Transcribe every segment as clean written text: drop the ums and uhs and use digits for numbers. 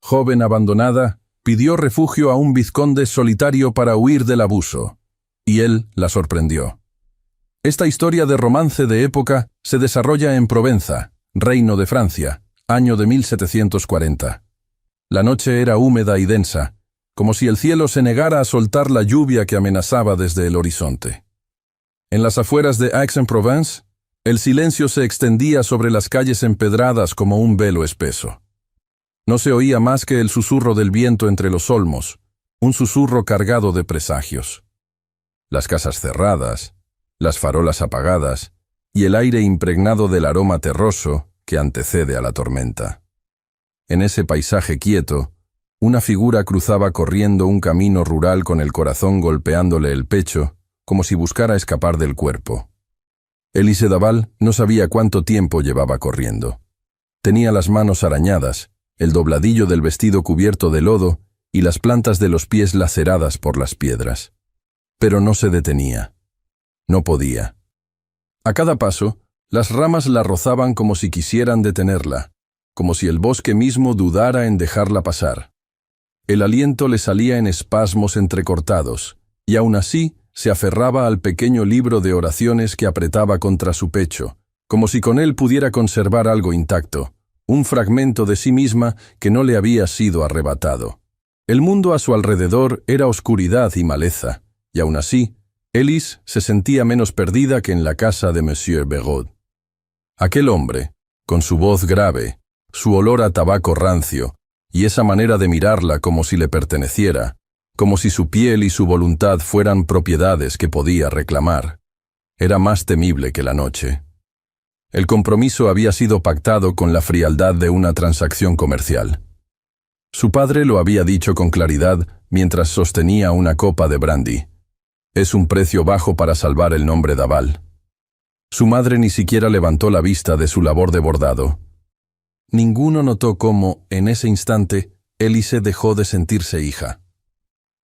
joven abandonada, pidió refugio a un vizconde solitario para huir del abuso, y él la sorprendió. Esta historia de romance de época se desarrolla en Provenza, Reino de Francia, año de 1740. La noche era húmeda y densa, como si el cielo se negara a soltar la lluvia que amenazaba desde el horizonte. En las afueras de Aix-en-Provence, el silencio se extendía sobre las calles empedradas como un velo espeso. No se oía más que el susurro del viento entre los olmos, un susurro cargado de presagios. Las casas cerradas, las farolas apagadas y el aire impregnado del aroma terroso que antecede a la tormenta. En ese paisaje quieto, una figura cruzaba corriendo un camino rural con el corazón golpeándole el pecho, como si buscara escapar del cuerpo. Élise Daval no sabía cuánto tiempo llevaba corriendo. Tenía las manos arañadas, el dobladillo del vestido cubierto de lodo y las plantas de los pies laceradas por las piedras. Pero no se detenía. No podía. A cada paso, las ramas la rozaban como si quisieran detenerla, como si el bosque mismo dudara en dejarla pasar. El aliento le salía en espasmos entrecortados, y aún así se aferraba al pequeño libro de oraciones que apretaba contra su pecho, como si con él pudiera conservar algo intacto, un fragmento de sí misma que no le había sido arrebatado. El mundo a su alrededor era oscuridad y maleza, y aún así, Élise se sentía menos perdida que en la casa de Monsieur Béraud. Aquel hombre, con su voz grave, su olor a tabaco rancio, y esa manera de mirarla como si le perteneciera, como si su piel y su voluntad fueran propiedades que podía reclamar, era más temible que la noche. El compromiso había sido pactado con la frialdad de una transacción comercial. Su padre lo había dicho con claridad mientras sostenía una copa de brandy. Es un precio bajo para salvar el nombre Daval. Su madre ni siquiera levantó la vista de su labor de bordado. Ninguno notó cómo, en ese instante, Élise dejó de sentirse hija.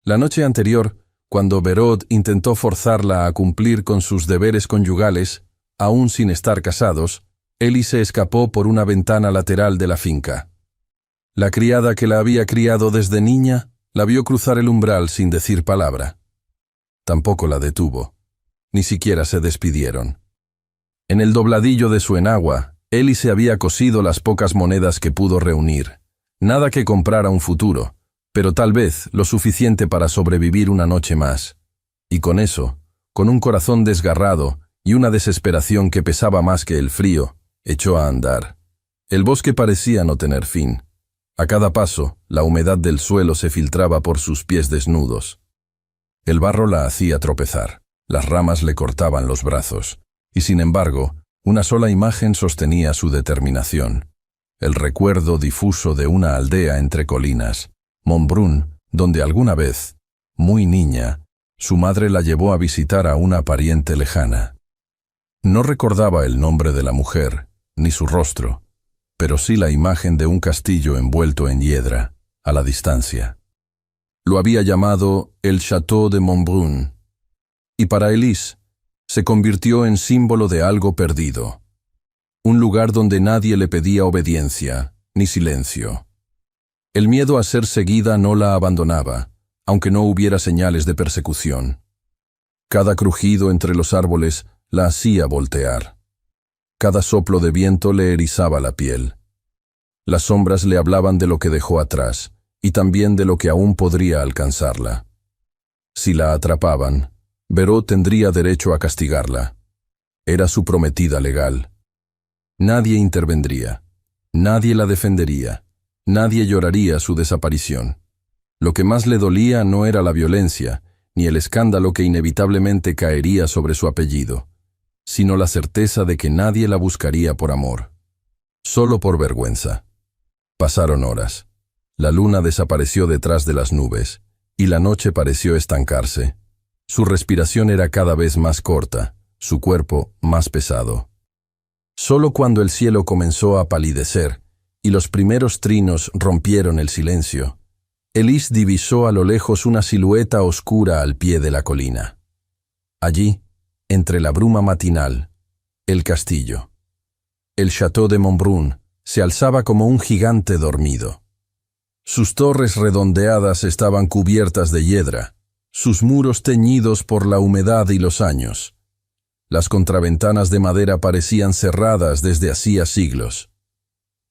La noche anterior, cuando Béraud intentó forzarla a cumplir con sus deberes conyugales, aún sin estar casados, Élise escapó por una ventana lateral de la finca. La criada que la había criado desde niña la vio cruzar el umbral sin decir palabra. Tampoco la detuvo. Ni siquiera se despidieron. En el dobladillo de su enagua, Élise había cosido las pocas monedas que pudo reunir. Nada que comprara un futuro, pero tal vez lo suficiente para sobrevivir una noche más. Y con eso, con un corazón desgarrado y una desesperación que pesaba más que el frío, echó a andar. El bosque parecía no tener fin. A cada paso, la humedad del suelo se filtraba por sus pies desnudos. El barro la hacía tropezar, las ramas le cortaban los brazos, y sin embargo, una sola imagen sostenía su determinación. El recuerdo difuso de una aldea entre colinas, Montbrun, donde alguna vez, muy niña, su madre la llevó a visitar a una pariente lejana. No recordaba el nombre de la mujer, ni su rostro, pero sí la imagen de un castillo envuelto en hiedra, a la distancia. Lo había llamado el Château de Montbrun, y para Élise se convirtió en símbolo de algo perdido, un lugar donde nadie le pedía obediencia, ni silencio. El miedo a ser seguida no la abandonaba, aunque no hubiera señales de persecución. Cada crujido entre los árboles la hacía voltear. Cada soplo de viento le erizaba la piel. Las sombras le hablaban de lo que dejó atrás, y también de lo que aún podría alcanzarla. Si la atrapaban, Béraud tendría derecho a castigarla. Era su prometida legal. Nadie intervendría, nadie la defendería, nadie lloraría su desaparición. Lo que más le dolía no era la violencia, ni el escándalo que inevitablemente caería sobre su apellido, sino la certeza de que nadie la buscaría por amor, solo por vergüenza. Pasaron horas. La luna desapareció detrás de las nubes, y la noche pareció estancarse. Su respiración era cada vez más corta, su cuerpo más pesado. Solo cuando el cielo comenzó a palidecer y los primeros trinos rompieron el silencio, Élise divisó a lo lejos una silueta oscura al pie de la colina. Allí, entre la bruma matinal, el castillo. El Château de Montbrun se alzaba como un gigante dormido. Sus torres redondeadas estaban cubiertas de hiedra, sus muros teñidos por la humedad y los años. Las contraventanas de madera parecían cerradas desde hacía siglos.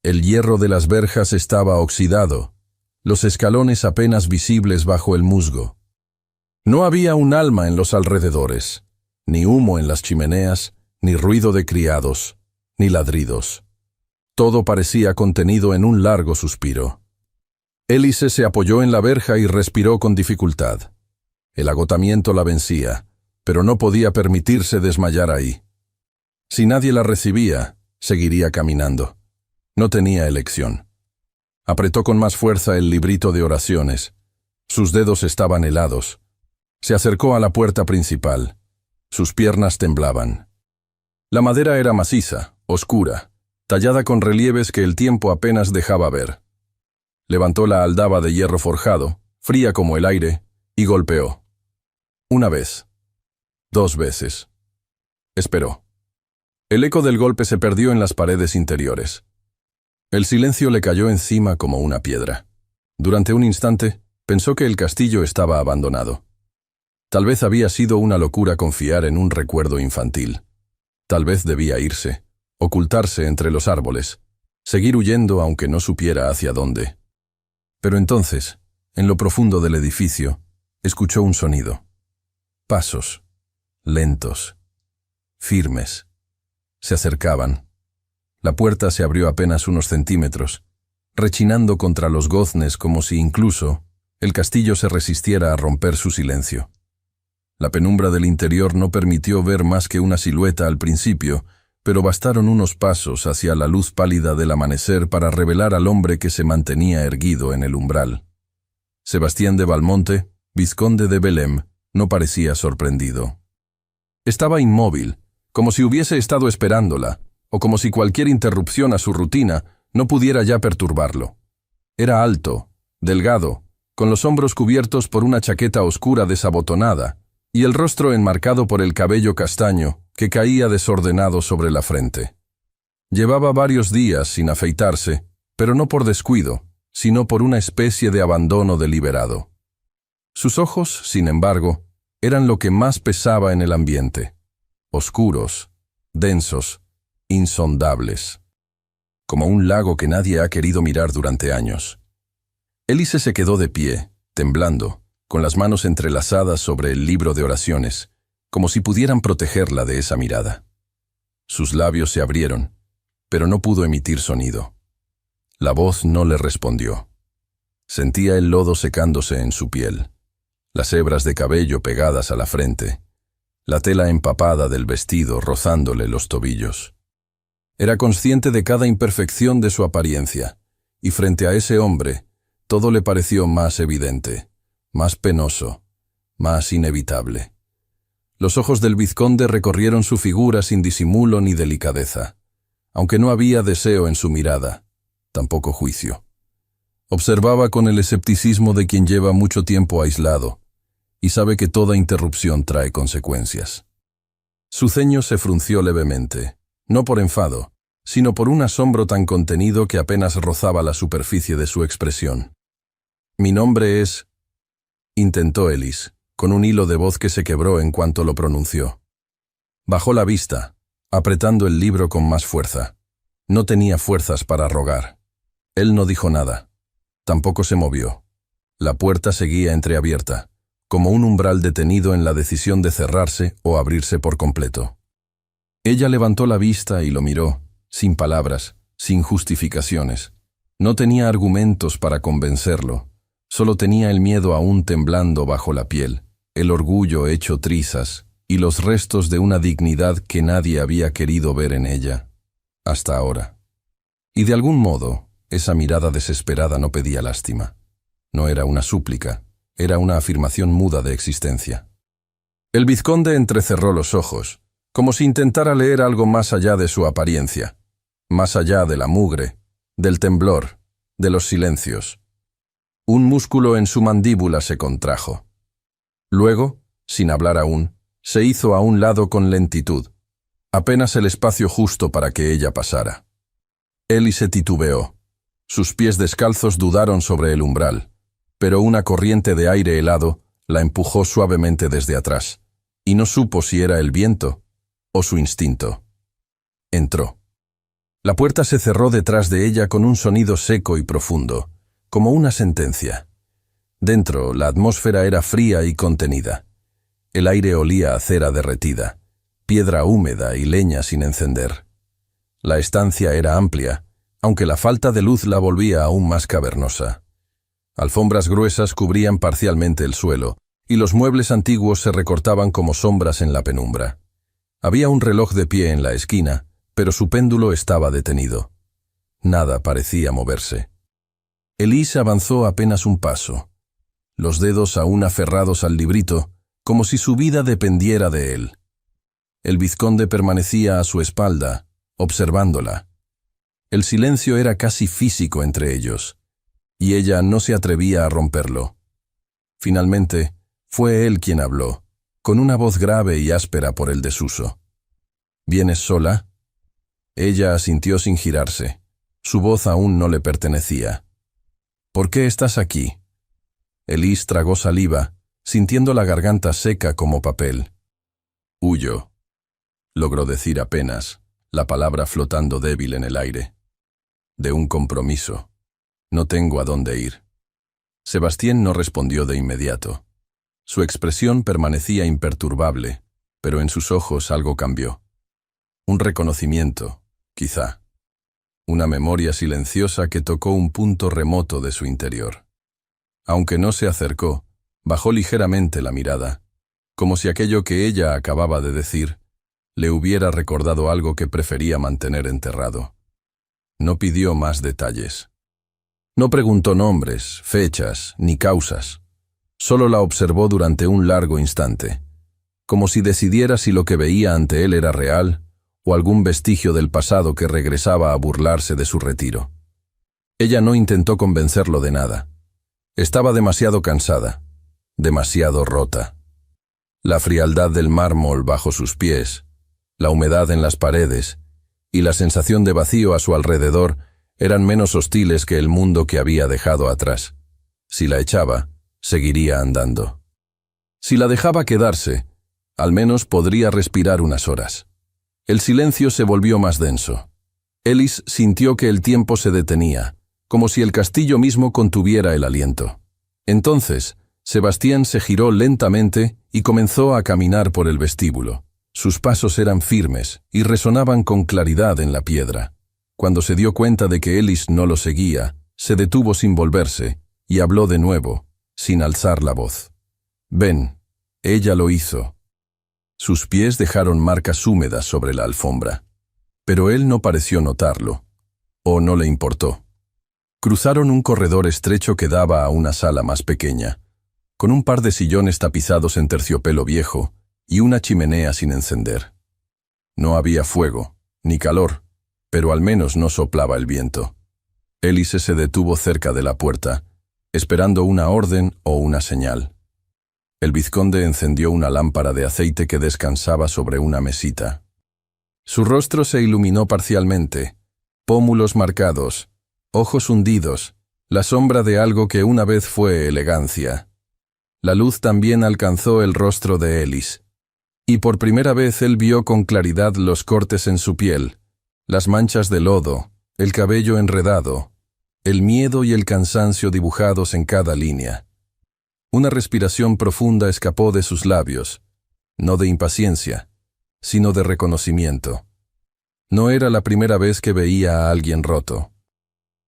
El hierro de las verjas estaba oxidado, los escalones apenas visibles bajo el musgo. No había un alma en los alrededores, ni humo en las chimeneas, ni ruido de criados, ni ladridos. Todo parecía contenido en un largo suspiro. Hélice se apoyó en la verja y respiró con dificultad. El agotamiento la vencía, pero no podía permitirse desmayar ahí. Si nadie la recibía, seguiría caminando. No tenía elección. Apretó con más fuerza el librito de oraciones. Sus dedos estaban helados. Se acercó a la puerta principal. Sus piernas temblaban. La madera era maciza, oscura, tallada con relieves que el tiempo apenas dejaba ver. Levantó la aldaba de hierro forjado, fría como el aire, y golpeó. Una vez. 2 veces. Esperó. El eco del golpe se perdió en las paredes interiores. El silencio le cayó encima como una piedra. Durante un instante, pensó que el castillo estaba abandonado. Tal vez había sido una locura confiar en un recuerdo infantil. Tal vez debía irse, ocultarse entre los árboles, seguir huyendo aunque no supiera hacia dónde. Pero entonces, en lo profundo del edificio, escuchó un sonido. Pasos, lentos, firmes. Se acercaban. La puerta se abrió apenas unos centímetros, rechinando contra los goznes como si incluso el castillo se resistiera a romper su silencio. La penumbra del interior no permitió ver más que una silueta al principio, pero bastaron unos pasos hacia la luz pálida del amanecer para revelar al hombre que se mantenía erguido en el umbral. Sebastián de Valmonte, vizconde de Belém, no parecía sorprendido. Estaba inmóvil, como si hubiese estado esperándola, o como si cualquier interrupción a su rutina no pudiera ya perturbarlo. Era alto, delgado, con los hombros cubiertos por una chaqueta oscura desabotonada, y el rostro enmarcado por el cabello castaño que caía desordenado sobre la frente. Llevaba varios días sin afeitarse, pero no por descuido, sino por una especie de abandono deliberado. Sus ojos, sin embargo, eran lo que más pesaba en el ambiente, oscuros, densos, insondables, como un lago que nadie ha querido mirar durante años. Hélice se quedó de pie, temblando, con las manos entrelazadas sobre el libro de oraciones, como si pudieran protegerla de esa mirada. Sus labios se abrieron, pero no pudo emitir sonido. La voz no le respondió. Sentía el lodo secándose en su piel, las hebras de cabello pegadas a la frente, la tela empapada del vestido rozándole los tobillos. Era consciente de cada imperfección de su apariencia, y frente a ese hombre, todo le pareció más evidente, más penoso, más inevitable. Los ojos del vizconde recorrieron su figura sin disimulo ni delicadeza, aunque no había deseo en su mirada, tampoco juicio. Observaba con el escepticismo de quien lleva mucho tiempo aislado, y sabe que toda interrupción trae consecuencias. Su ceño se frunció levemente, no por enfado, sino por un asombro tan contenido que apenas rozaba la superficie de su expresión. «Mi nombre es…», intentó Elis, con un hilo de voz que se quebró en cuanto lo pronunció. Bajó la vista, apretando el libro con más fuerza. No tenía fuerzas para rogar. Él no dijo nada. Tampoco se movió. La puerta seguía entreabierta, como un umbral detenido en la decisión de cerrarse o abrirse por completo. Ella levantó la vista y lo miró, sin palabras, sin justificaciones. No tenía argumentos para convencerlo. Solo tenía el miedo aún temblando bajo la piel, el orgullo hecho trizas y los restos de una dignidad que nadie había querido ver en ella, hasta ahora. Y de algún modo, esa mirada desesperada no pedía lástima. No era una súplica, era una afirmación muda de existencia. El vizconde entrecerró los ojos, como si intentara leer algo más allá de su apariencia, más allá de la mugre, del temblor, de los silencios. Un músculo en su mandíbula se contrajo. Luego, sin hablar aún, se hizo a un lado con lentitud, apenas el espacio justo para que ella pasara. Hélice titubeó. Sus pies descalzos dudaron sobre el umbral, pero una corriente de aire helado la empujó suavemente desde atrás, y no supo si era el viento o su instinto. Entró. La puerta se cerró detrás de ella con un sonido seco y profundo, como una sentencia. Dentro, la atmósfera era fría y contenida. El aire olía a cera derretida, piedra húmeda y leña sin encender. La estancia era amplia, aunque la falta de luz la volvía aún más cavernosa. Alfombras gruesas cubrían parcialmente el suelo, y los muebles antiguos se recortaban como sombras en la penumbra. Había un reloj de pie en la esquina, pero su péndulo estaba detenido. Nada parecía moverse. Elise avanzó apenas un paso, los dedos aún aferrados al librito, como si su vida dependiera de él. El vizconde permanecía a su espalda, observándola. El silencio era casi físico entre ellos, y ella no se atrevía a romperlo. Finalmente, fue él quien habló, con una voz grave y áspera por el desuso. ¿Vienes sola? Ella asintió sin girarse. Su voz aún no le pertenecía. ¿Por qué estás aquí? Elise tragó saliva, sintiendo la garganta seca como papel. Huyo, logró decir apenas, la palabra flotando débil en el aire. De un compromiso. No tengo a dónde ir. Sebastián no respondió de inmediato. Su expresión permanecía imperturbable, pero en sus ojos algo cambió. Un reconocimiento, quizá. Una memoria silenciosa que tocó un punto remoto de su interior. Aunque no se acercó, bajó ligeramente la mirada, como si aquello que ella acababa de decir le hubiera recordado algo que prefería mantener enterrado. No pidió más detalles. No preguntó nombres, fechas, ni causas. Solo la observó durante un largo instante, como si decidiera si lo que veía ante él era real o algún vestigio del pasado que regresaba a burlarse de su retiro. Ella no intentó convencerlo de nada. Estaba demasiado cansada, demasiado rota. La frialdad del mármol bajo sus pies, la humedad en las paredes y la sensación de vacío a su alrededor eran menos hostiles que el mundo que había dejado atrás. Si la echaba, seguiría andando. Si la dejaba quedarse, al menos podría respirar unas horas. El silencio se volvió más denso. Elise sintió que el tiempo se detenía, como si el castillo mismo contuviera el aliento. Entonces, Sebastián se giró lentamente y comenzó a caminar por el vestíbulo. Sus pasos eran firmes y resonaban con claridad en la piedra. Cuando se dio cuenta de que Elise no lo seguía, se detuvo sin volverse y habló de nuevo, sin alzar la voz. «Ven». Ella lo hizo. Sus pies dejaron marcas húmedas sobre la alfombra, pero él no pareció notarlo, o no le importó. Cruzaron un corredor estrecho que daba a una sala más pequeña, con un par de sillones tapizados en terciopelo viejo y una chimenea sin encender. No había fuego, ni calor, pero al menos no soplaba el viento. Elise se detuvo cerca de la puerta, esperando una orden o una señal. El vizconde encendió una lámpara de aceite que descansaba sobre una mesita. Su rostro se iluminó parcialmente, pómulos marcados, ojos hundidos, la sombra de algo que una vez fue elegancia. La luz también alcanzó el rostro de Elise, y por primera vez él vio con claridad los cortes en su piel, las manchas de lodo, el cabello enredado, el miedo y el cansancio dibujados en cada línea. Una respiración profunda escapó de sus labios, no de impaciencia, sino de reconocimiento. No era la primera vez que veía a alguien roto,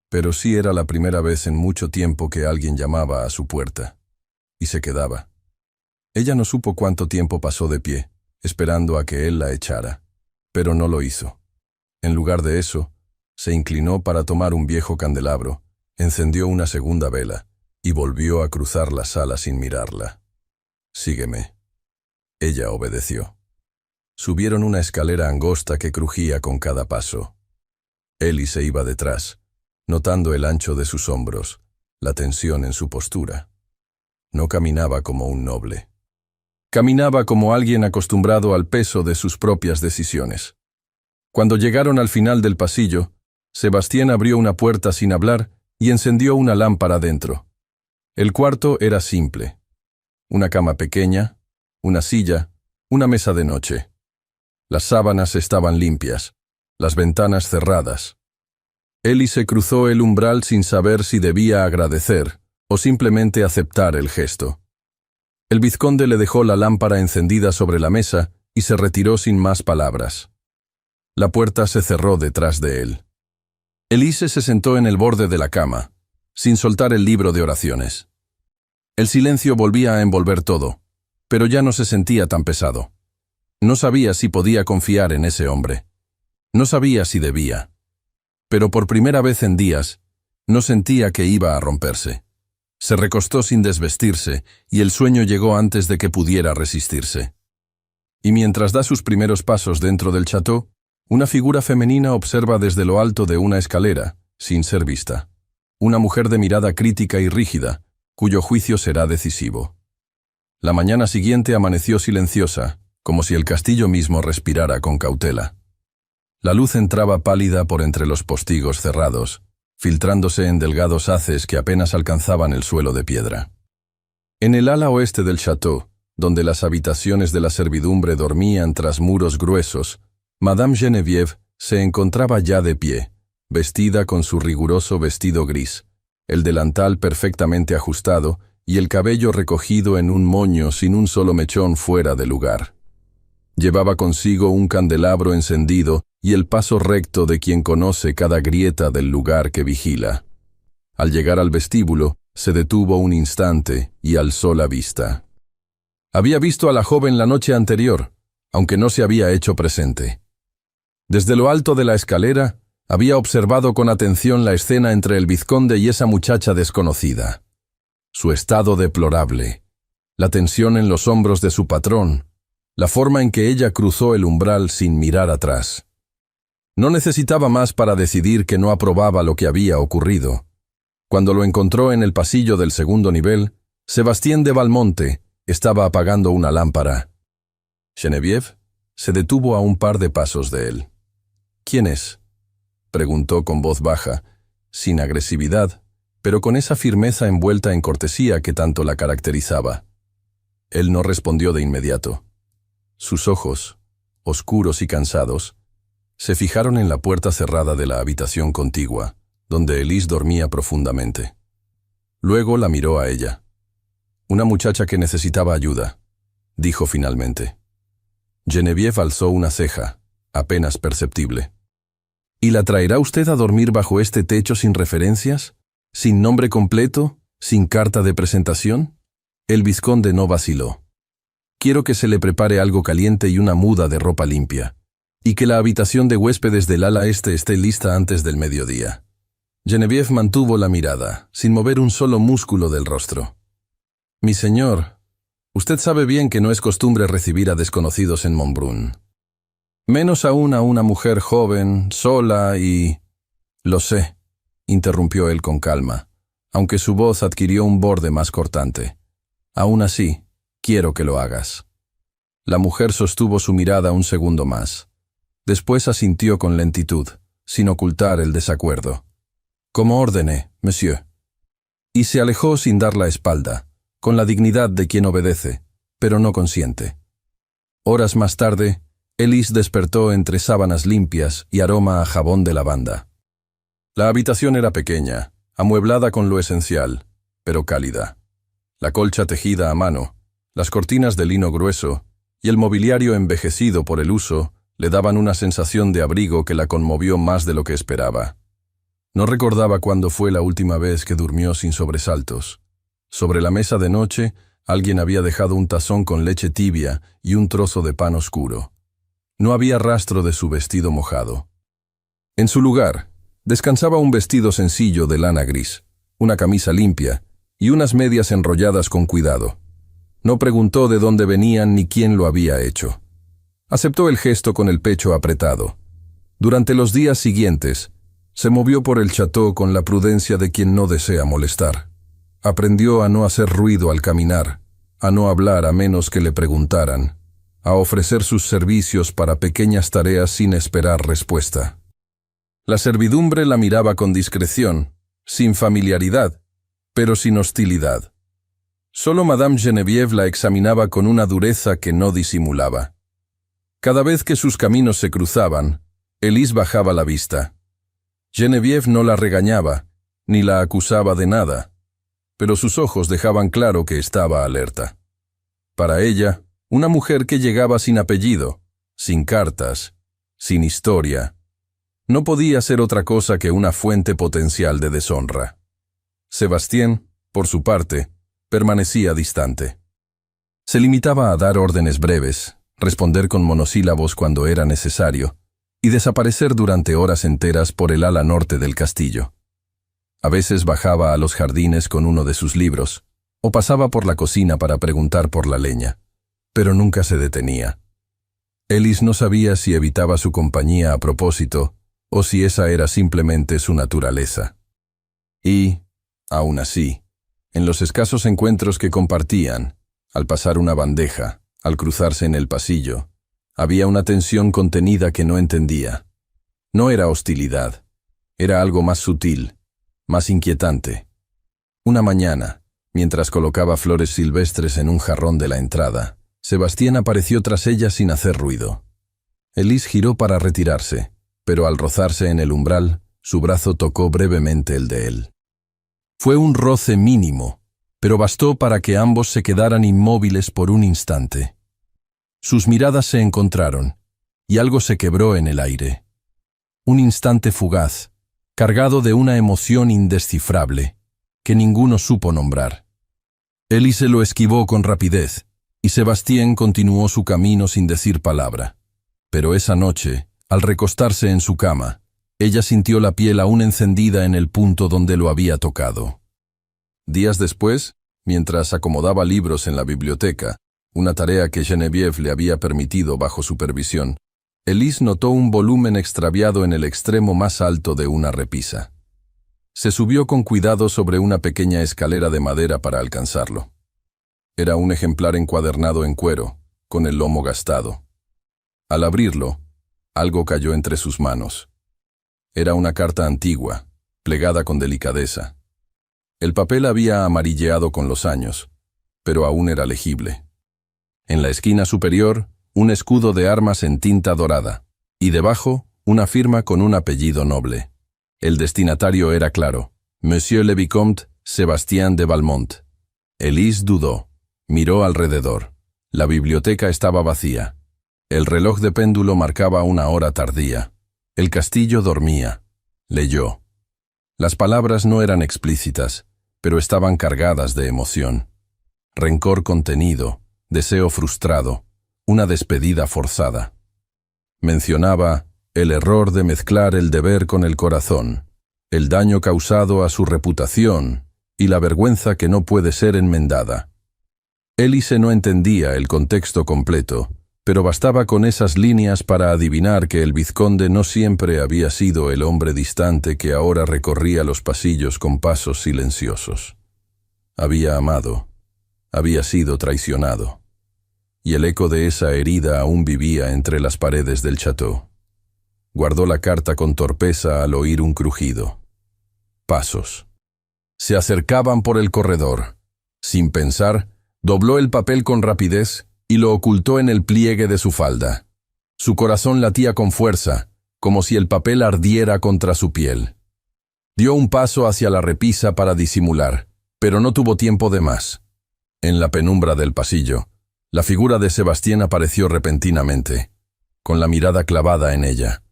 pero sí era la primera vez en mucho tiempo que alguien llamaba a su puerta, y se quedaba. Ella no supo cuánto tiempo pasó de pie, esperando a que él la echara, pero no lo hizo. En lugar de eso, se inclinó para tomar un viejo candelabro, encendió una segunda vela, y volvió a cruzar la sala sin mirarla. «Sígueme». Ella obedeció. Subieron una escalera angosta que crujía con cada paso. Elise iba detrás, notando el ancho de sus hombros, la tensión en su postura. No caminaba como un noble. Caminaba como alguien acostumbrado al peso de sus propias decisiones. Cuando llegaron al final del pasillo, Sebastián abrió una puerta sin hablar y encendió una lámpara dentro. El cuarto era simple. Una cama pequeña, una silla, una mesa de noche. Las sábanas estaban limpias, las ventanas cerradas. Elise cruzó el umbral sin saber si debía agradecer o simplemente aceptar el gesto. El vizconde le dejó la lámpara encendida sobre la mesa y se retiró sin más palabras. La puerta se cerró detrás de él. Elise se sentó en el borde de la cama, sin soltar el libro de oraciones. El silencio volvía a envolver todo, pero ya no se sentía tan pesado. No sabía si podía confiar en ese hombre. No sabía si debía. Pero por primera vez en días, no sentía que iba a romperse. Se recostó sin desvestirse y el sueño llegó antes de que pudiera resistirse. Y mientras da sus primeros pasos dentro del chateau, una figura femenina observa desde lo alto de una escalera, sin ser vista. Una mujer de mirada crítica y rígida, cuyo juicio será decisivo. La mañana siguiente amaneció silenciosa, como si el castillo mismo respirara con cautela. La luz entraba pálida por entre los postigos cerrados, filtrándose en delgados haces que apenas alcanzaban el suelo de piedra. En el ala oeste del chateau, donde las habitaciones de la servidumbre dormían tras muros gruesos, Madame Geneviève se encontraba ya de pie, vestida con su riguroso vestido gris, el delantal perfectamente ajustado y el cabello recogido en un moño sin un solo mechón fuera de lugar. Llevaba consigo un candelabro encendido y el paso recto de quien conoce cada grieta del lugar que vigila. Al llegar al vestíbulo, se detuvo un instante y alzó la vista. Había visto a la joven la noche anterior, aunque no se había hecho presente. Desde lo alto de la escalera, había observado con atención la escena entre el vizconde y esa muchacha desconocida. Su estado deplorable, la tensión en los hombros de su patrón, la forma en que ella cruzó el umbral sin mirar atrás. No necesitaba más para decidir que no aprobaba lo que había ocurrido. Cuando lo encontró en el pasillo del segundo nivel, Sebastien de Valmonte estaba apagando una lámpara. Geneviève se detuvo a un par de pasos de él. «¿Quién es?», preguntó con voz baja, sin agresividad, pero con esa firmeza envuelta en cortesía que tanto la caracterizaba. Él no respondió de inmediato. Sus ojos, oscuros y cansados, se fijaron en la puerta cerrada de la habitación contigua, donde Elise dormía profundamente. Luego la miró a ella. «Una muchacha que necesitaba ayuda», dijo finalmente. Geneviève alzó una ceja, apenas perceptible. «¿Y la traerá usted a dormir bajo este techo sin referencias? ¿Sin nombre completo? ¿Sin carta de presentación?». El vizconde no vaciló. «Quiero que se le prepare algo caliente y una muda de ropa limpia, y que la habitación de huéspedes del ala este esté lista antes del mediodía». Geneviève mantuvo la mirada, sin mover un solo músculo del rostro. «Mi señor, usted sabe bien que no es costumbre recibir a desconocidos en Montbrun. Menos aún a una mujer joven, sola y...». «Lo sé», interrumpió él con calma, aunque su voz adquirió un borde más cortante. «Aún así, quiero que lo hagas». La mujer sostuvo su mirada un segundo más. Después asintió con lentitud, sin ocultar el desacuerdo. «Como ordene, monsieur». Y se alejó sin dar la espalda, con la dignidad de quien obedece, pero no consiente. Horas más tarde, Elise despertó entre sábanas limpias y aroma a jabón de lavanda. La habitación era pequeña, amueblada con lo esencial, pero cálida. La colcha tejida a mano, las cortinas de lino grueso y el mobiliario envejecido por el uso le daban una sensación de abrigo que la conmovió más de lo que esperaba. No recordaba cuándo fue la última vez que durmió sin sobresaltos. Sobre la mesa de noche, alguien había dejado un tazón con leche tibia y un trozo de pan oscuro. No había rastro de su vestido mojado. En su lugar, descansaba un vestido sencillo de lana gris, una camisa limpia y unas medias enrolladas con cuidado. No preguntó de dónde venían ni quién lo había hecho. Aceptó el gesto con el pecho apretado. Durante los días siguientes, se movió por el chateau con la prudencia de quien no desea molestar. Aprendió a no hacer ruido al caminar, a no hablar a menos que le preguntaran, a ofrecer sus servicios para pequeñas tareas sin esperar respuesta. La servidumbre la miraba con discreción, sin familiaridad, pero sin hostilidad. Solo Madame Geneviève la examinaba con una dureza que no disimulaba. Cada vez que sus caminos se cruzaban, Élise bajaba la vista. Geneviève no la regañaba, ni la acusaba de nada, pero sus ojos dejaban claro que estaba alerta. Para ella, una mujer que llegaba sin apellido, sin cartas, sin historia, no podía ser otra cosa que una fuente potencial de deshonra. Sébastien, por su parte, permanecía distante. Se limitaba a dar órdenes breves, responder con monosílabos cuando era necesario, y desaparecer durante horas enteras por el ala norte del castillo. A veces bajaba a los jardines con uno de sus libros, o pasaba por la cocina para preguntar por la leña, pero nunca se detenía. Élise no sabía si evitaba su compañía a propósito, o si esa era simplemente su naturaleza. Y, aún así, en los escasos encuentros que compartían, al pasar una bandeja, al cruzarse en el pasillo, había una tensión contenida que no entendía. No era hostilidad, era algo más sutil, más inquietante. Una mañana, mientras colocaba flores silvestres en un jarrón de la entrada, Sébastien apareció tras ella sin hacer ruido. Élise giró para retirarse, pero al rozarse en el umbral, su brazo tocó brevemente el de él. Fue un roce mínimo, pero bastó para que ambos se quedaran inmóviles por un instante. Sus miradas se encontraron, y algo se quebró en el aire. Un instante fugaz, cargado de una emoción indescifrable, que ninguno supo nombrar. Élise lo esquivó con rapidez, y Sébastien continuó su camino sin decir palabra. Pero esa noche, al recostarse en su cama, ella sintió la piel aún encendida en el punto donde lo había tocado. Días después, mientras acomodaba libros en la biblioteca, una tarea que Geneviève le había permitido bajo supervisión, Élise notó un volumen extraviado en el extremo más alto de una repisa. Se subió con cuidado sobre una pequeña escalera de madera para alcanzarlo. Era un ejemplar encuadernado en cuero, con el lomo gastado. Al abrirlo, algo cayó entre sus manos. Era una carta antigua, plegada con delicadeza. El papel había amarilleado con los años, pero aún era legible. En la esquina superior, un escudo de armas en tinta dorada, y debajo, una firma con un apellido noble. El destinatario era claro: Monsieur le Vicomte Sébastien de Valmont. Élise dudó, miró alrededor. La biblioteca estaba vacía. El reloj de péndulo marcaba una hora tardía. El castillo dormía. Leyó. Las palabras no eran explícitas, pero estaban cargadas de emoción. Rencor contenido, deseo frustrado, una despedida forzada. Mencionaba el error de mezclar el deber con el corazón, el daño causado a su reputación y la vergüenza que no puede ser enmendada. Élise no entendía el contexto completo, pero bastaba con esas líneas para adivinar que el vizconde no siempre había sido el hombre distante que ahora recorría los pasillos con pasos silenciosos. Había amado, había sido traicionado, y el eco de esa herida aún vivía entre las paredes del château. Guardó la carta con torpeza al oír un crujido. Pasos. Se acercaban por el corredor. Sin pensar, dobló el papel con rapidez y lo ocultó en el pliegue de su falda. Su corazón latía con fuerza, como si el papel ardiera contra su piel. Dio un paso hacia la repisa para disimular, pero no tuvo tiempo de más. En la penumbra del pasillo, la figura de Sébastien apareció repentinamente, con la mirada clavada en ella.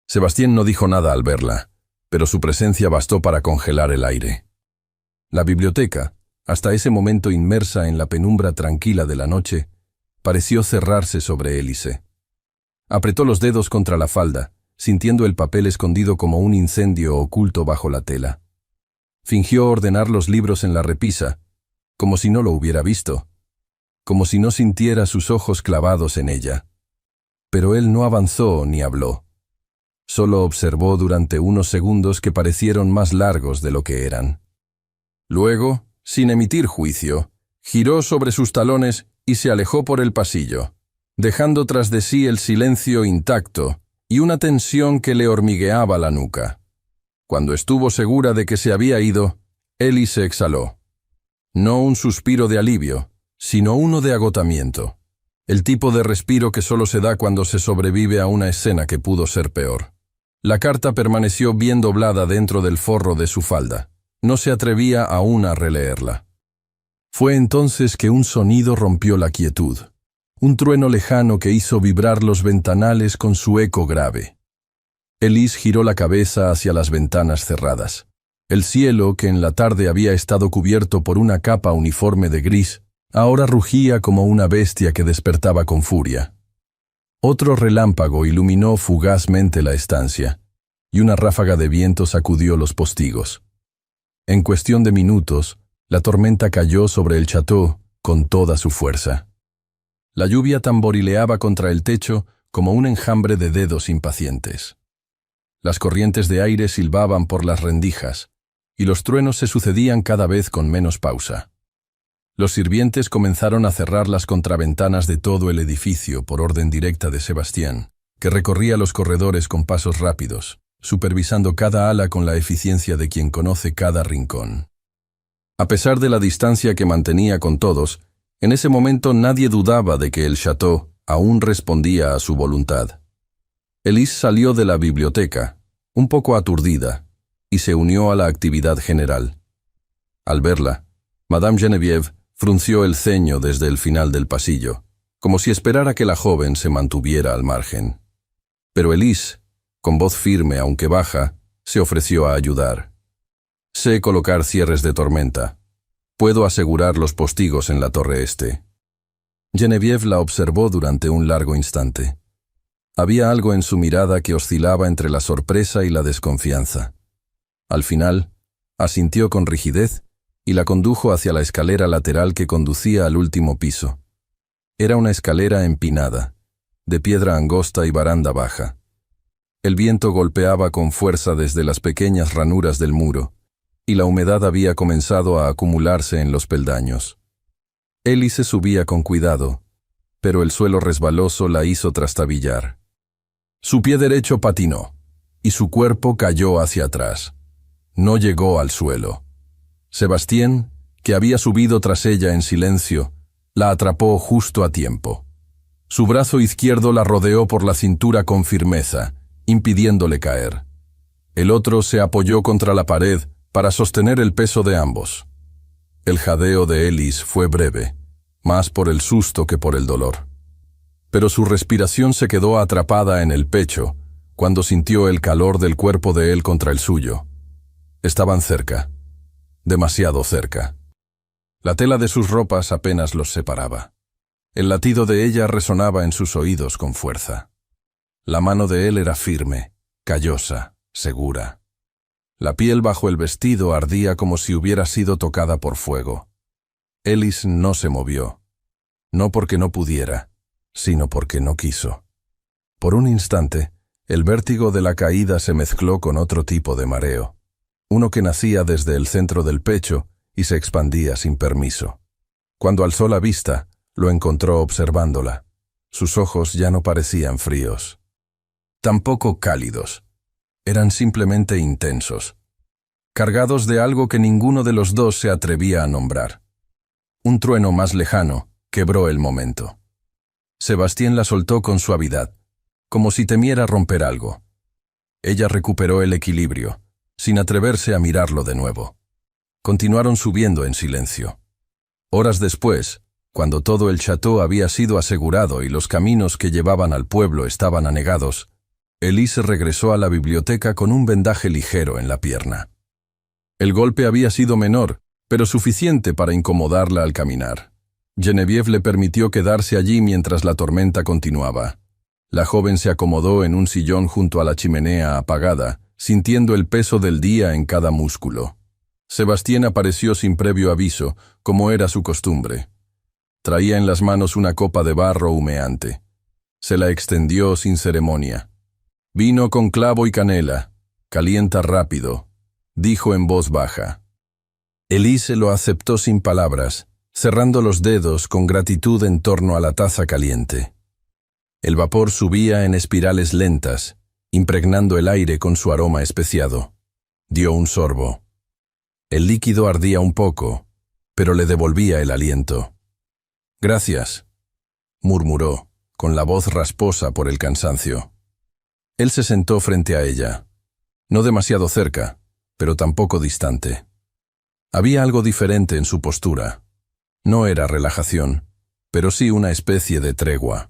Sébastien no dijo nada al verla, pero su presencia bastó para congelar el aire. La biblioteca, hasta ese momento inmersa en la penumbra tranquila de la noche, pareció cerrarse sobre Élise. Apretó los dedos contra la falda, sintiendo el papel escondido como un incendio oculto bajo la tela. Fingió ordenar los libros en la repisa, como si no lo hubiera visto, como si no sintiera sus ojos clavados en ella. Pero él no avanzó ni habló. Solo observó durante unos segundos que parecieron más largos de lo que eran. Luego, sin emitir juicio, giró sobre sus talones y se alejó por el pasillo, dejando tras de sí el silencio intacto y una tensión que le hormigueaba la nuca. Cuando estuvo segura de que se había ido, Elise exhaló. No un suspiro de alivio, sino uno de agotamiento. El tipo de respiro que solo se da cuando se sobrevive a una escena que pudo ser peor. La carta permaneció bien doblada dentro del forro de su falda. No se atrevía aún a releerla. Fue entonces que un sonido rompió la quietud. Un trueno lejano que hizo vibrar los ventanales con su eco grave. Elise giró la cabeza hacia las ventanas cerradas. El cielo, que en la tarde había estado cubierto por una capa uniforme de gris, ahora rugía como una bestia que despertaba con furia. Otro relámpago iluminó fugazmente la estancia, y una ráfaga de viento sacudió los postigos. En cuestión de minutos, la tormenta cayó sobre el château con toda su fuerza. La lluvia tamborileaba contra el techo como un enjambre de dedos impacientes. Las corrientes de aire silbaban por las rendijas, y los truenos se sucedían cada vez con menos pausa. Los sirvientes comenzaron a cerrar las contraventanas de todo el edificio por orden directa de Sebastián, que recorría los corredores con pasos rápidos, supervisando cada ala con la eficiencia de quien conoce cada rincón. A pesar de la distancia que mantenía con todos, en ese momento nadie dudaba de que el château aún respondía a su voluntad. Elise salió de la biblioteca, un poco aturdida, y se unió a la actividad general. Al verla, Madame Geneviève frunció el ceño desde el final del pasillo, como si esperara que la joven se mantuviera al margen. Pero Elise, con voz firme aunque baja, se ofreció a ayudar. Sé colocar cierres de tormenta. Puedo asegurar los postigos en la torre este. Geneviève la observó durante un largo instante. Había algo en su mirada que oscilaba entre la sorpresa y la desconfianza. Al final, asintió con rigidez y la condujo hacia la escalera lateral que conducía al último piso. Era una escalera empinada, de piedra angosta y baranda baja. El viento golpeaba con fuerza desde las pequeñas ranuras del muro, y la humedad había comenzado a acumularse en los peldaños. Elise subía con cuidado, pero el suelo resbaloso la hizo trastabillar. Su pie derecho patinó, y su cuerpo cayó hacia atrás. No llegó al suelo. Sebastián, que había subido tras ella en silencio, la atrapó justo a tiempo. Su brazo izquierdo la rodeó por la cintura con firmeza, impidiéndole caer. El otro se apoyó contra la pared para sostener el peso de ambos. El jadeo de Elise fue breve, más por el susto que por el dolor. Pero su respiración se quedó atrapada en el pecho cuando sintió el calor del cuerpo de él contra el suyo. Estaban cerca, demasiado cerca. La tela de sus ropas apenas los separaba. El latido de ella resonaba en sus oídos con fuerza. La mano de él era firme, callosa, segura. La piel bajo el vestido ardía como si hubiera sido tocada por fuego. Elise no se movió, no porque no pudiera, sino porque no quiso. Por un instante, el vértigo de la caída se mezcló con otro tipo de mareo, uno que nacía desde el centro del pecho y se expandía sin permiso. Cuando alzó la vista, lo encontró observándola. Sus ojos ya no parecían fríos, tampoco cálidos. Eran simplemente intensos, cargados de algo que ninguno de los dos se atrevía a nombrar. Un trueno más lejano quebró el momento. Sebastián la soltó con suavidad, como si temiera romper algo. Ella recuperó el equilibrio, sin atreverse a mirarlo de nuevo. Continuaron subiendo en silencio. Horas después, cuando todo el château había sido asegurado y los caminos que llevaban al pueblo estaban anegados, Elise regresó a la biblioteca con un vendaje ligero en la pierna. El golpe había sido menor, pero suficiente para incomodarla al caminar. Geneviève le permitió quedarse allí mientras la tormenta continuaba. La joven se acomodó en un sillón junto a la chimenea apagada, sintiendo el peso del día en cada músculo. Sebastián apareció sin previo aviso, como era su costumbre. Traía en las manos una copa de barro humeante. Se la extendió sin ceremonia. «Vino con clavo y canela. Calienta rápido», dijo en voz baja. Elise lo aceptó sin palabras, cerrando los dedos con gratitud en torno a la taza caliente. El vapor subía en espirales lentas, impregnando el aire con su aroma especiado. Dio un sorbo. El líquido ardía un poco, pero le devolvía el aliento. «Gracias», murmuró, con la voz rasposa por el cansancio. Él se sentó frente a ella. No demasiado cerca, pero tampoco distante. Había algo diferente en su postura. No era relajación, pero sí una especie de tregua.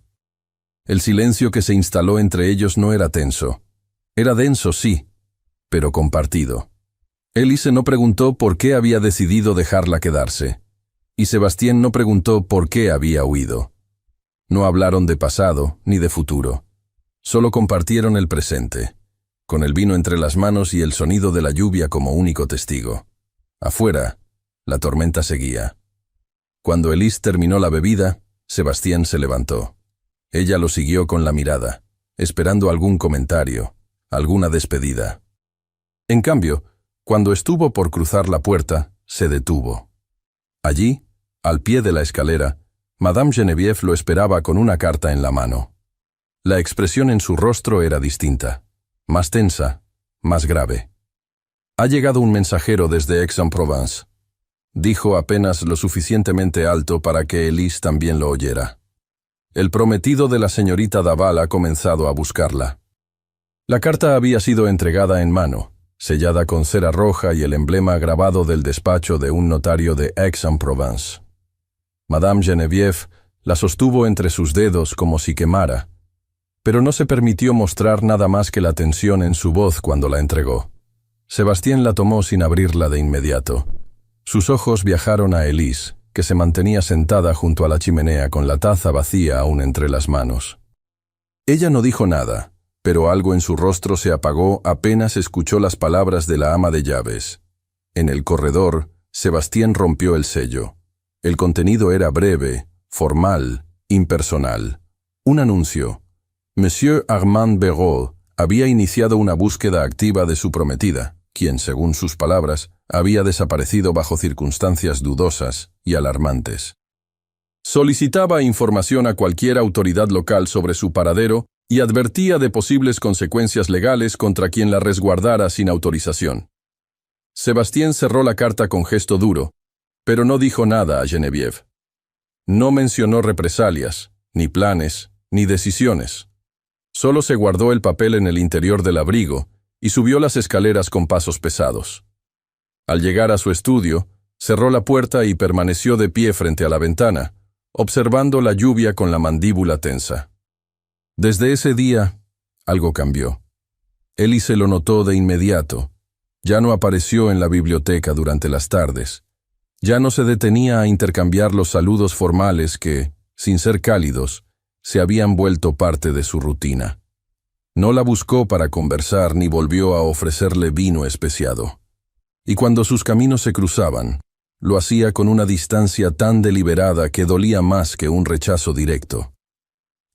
El silencio que se instaló entre ellos no era tenso. Era denso, sí, pero compartido. Élise no preguntó por qué había decidido dejarla quedarse, y Sebastián no preguntó por qué había huido. No hablaron de pasado ni de futuro. Solo compartieron el presente, con el vino entre las manos y el sonido de la lluvia como único testigo. Afuera, la tormenta seguía. Cuando Élise terminó la bebida, Sebastián se levantó. Ella lo siguió con la mirada, esperando algún comentario, alguna despedida. En cambio, cuando estuvo por cruzar la puerta, se detuvo. Allí, al pie de la escalera, Madame Geneviève lo esperaba con una carta en la mano. La expresión en su rostro era distinta, más tensa, más grave. «Ha llegado un mensajero desde Aix-en-Provence», dijo apenas lo suficientemente alto para que Élise también lo oyera. «El prometido de la señorita Daval ha comenzado a buscarla». La carta había sido entregada en mano, sellada con cera roja y el emblema grabado del despacho de un notario de Aix-en-Provence. Madame Geneviève la sostuvo entre sus dedos como si quemara, pero no se permitió mostrar nada más que la tensión en su voz cuando la entregó. Sebastián la tomó sin abrirla de inmediato. Sus ojos viajaron a Élise, que se mantenía sentada junto a la chimenea con la taza vacía aún entre las manos. Ella no dijo nada, pero algo en su rostro se apagó apenas escuchó las palabras de la ama de llaves. En el corredor, Sebastián rompió el sello. El contenido era breve, formal, impersonal. Un anuncio. Monsieur Armand Béraud había iniciado una búsqueda activa de su prometida, quien, según sus palabras, había desaparecido bajo circunstancias dudosas y alarmantes. Solicitaba información a cualquier autoridad local sobre su paradero y advertía de posibles consecuencias legales contra quien la resguardara sin autorización. Sebastián cerró la carta con gesto duro, pero no dijo nada a Geneviève. No mencionó represalias, ni planes, ni decisiones. Solo se guardó el papel en el interior del abrigo y subió las escaleras con pasos pesados. Al llegar a su estudio, cerró la puerta y permaneció de pie frente a la ventana, observando la lluvia con la mandíbula tensa. Desde ese día, algo cambió. Élise lo notó de inmediato. Ya no apareció en la biblioteca durante las tardes. Ya no se detenía a intercambiar los saludos formales que, sin ser cálidos, se habían vuelto parte de su rutina. No la buscó para conversar ni volvió a ofrecerle vino especiado. Y cuando sus caminos se cruzaban, lo hacía con una distancia tan deliberada que dolía más que un rechazo directo.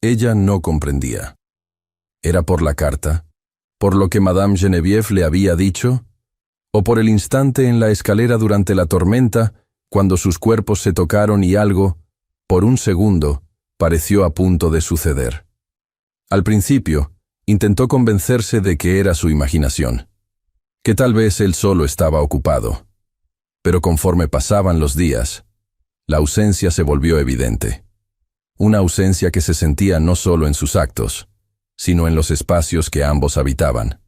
Ella no comprendía. ¿Era por la carta? ¿Por lo que Madame Geneviève le había dicho? ¿O por el instante en la escalera durante la tormenta, cuando sus cuerpos se tocaron y algo, por un segundo, pareció a punto de suceder? Al principio, intentó convencerse de que era su imaginación, que tal vez él solo estaba ocupado. Pero conforme pasaban los días, la ausencia se volvió evidente. Una ausencia que se sentía no solo en sus actos, sino en los espacios que ambos habitaban.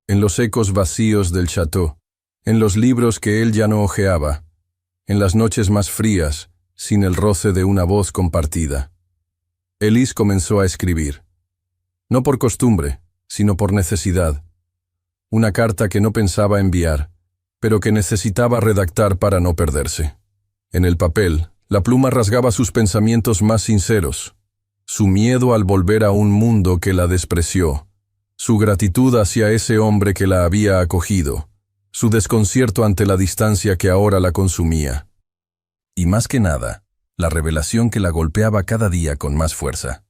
En los ecos vacíos del château, en los libros que él ya no hojeaba, en las noches más frías, sin el roce de una voz compartida. Élise comenzó a escribir. No por costumbre, sino por necesidad. Una carta que no pensaba enviar, pero que necesitaba redactar para no perderse. En el papel, la pluma rasgaba sus pensamientos más sinceros, su miedo al volver a un mundo que la despreció, su gratitud hacia ese hombre que la había acogido, su desconcierto ante la distancia que ahora la consumía. Y más que nada, la revelación que la golpeaba cada día con más fuerza.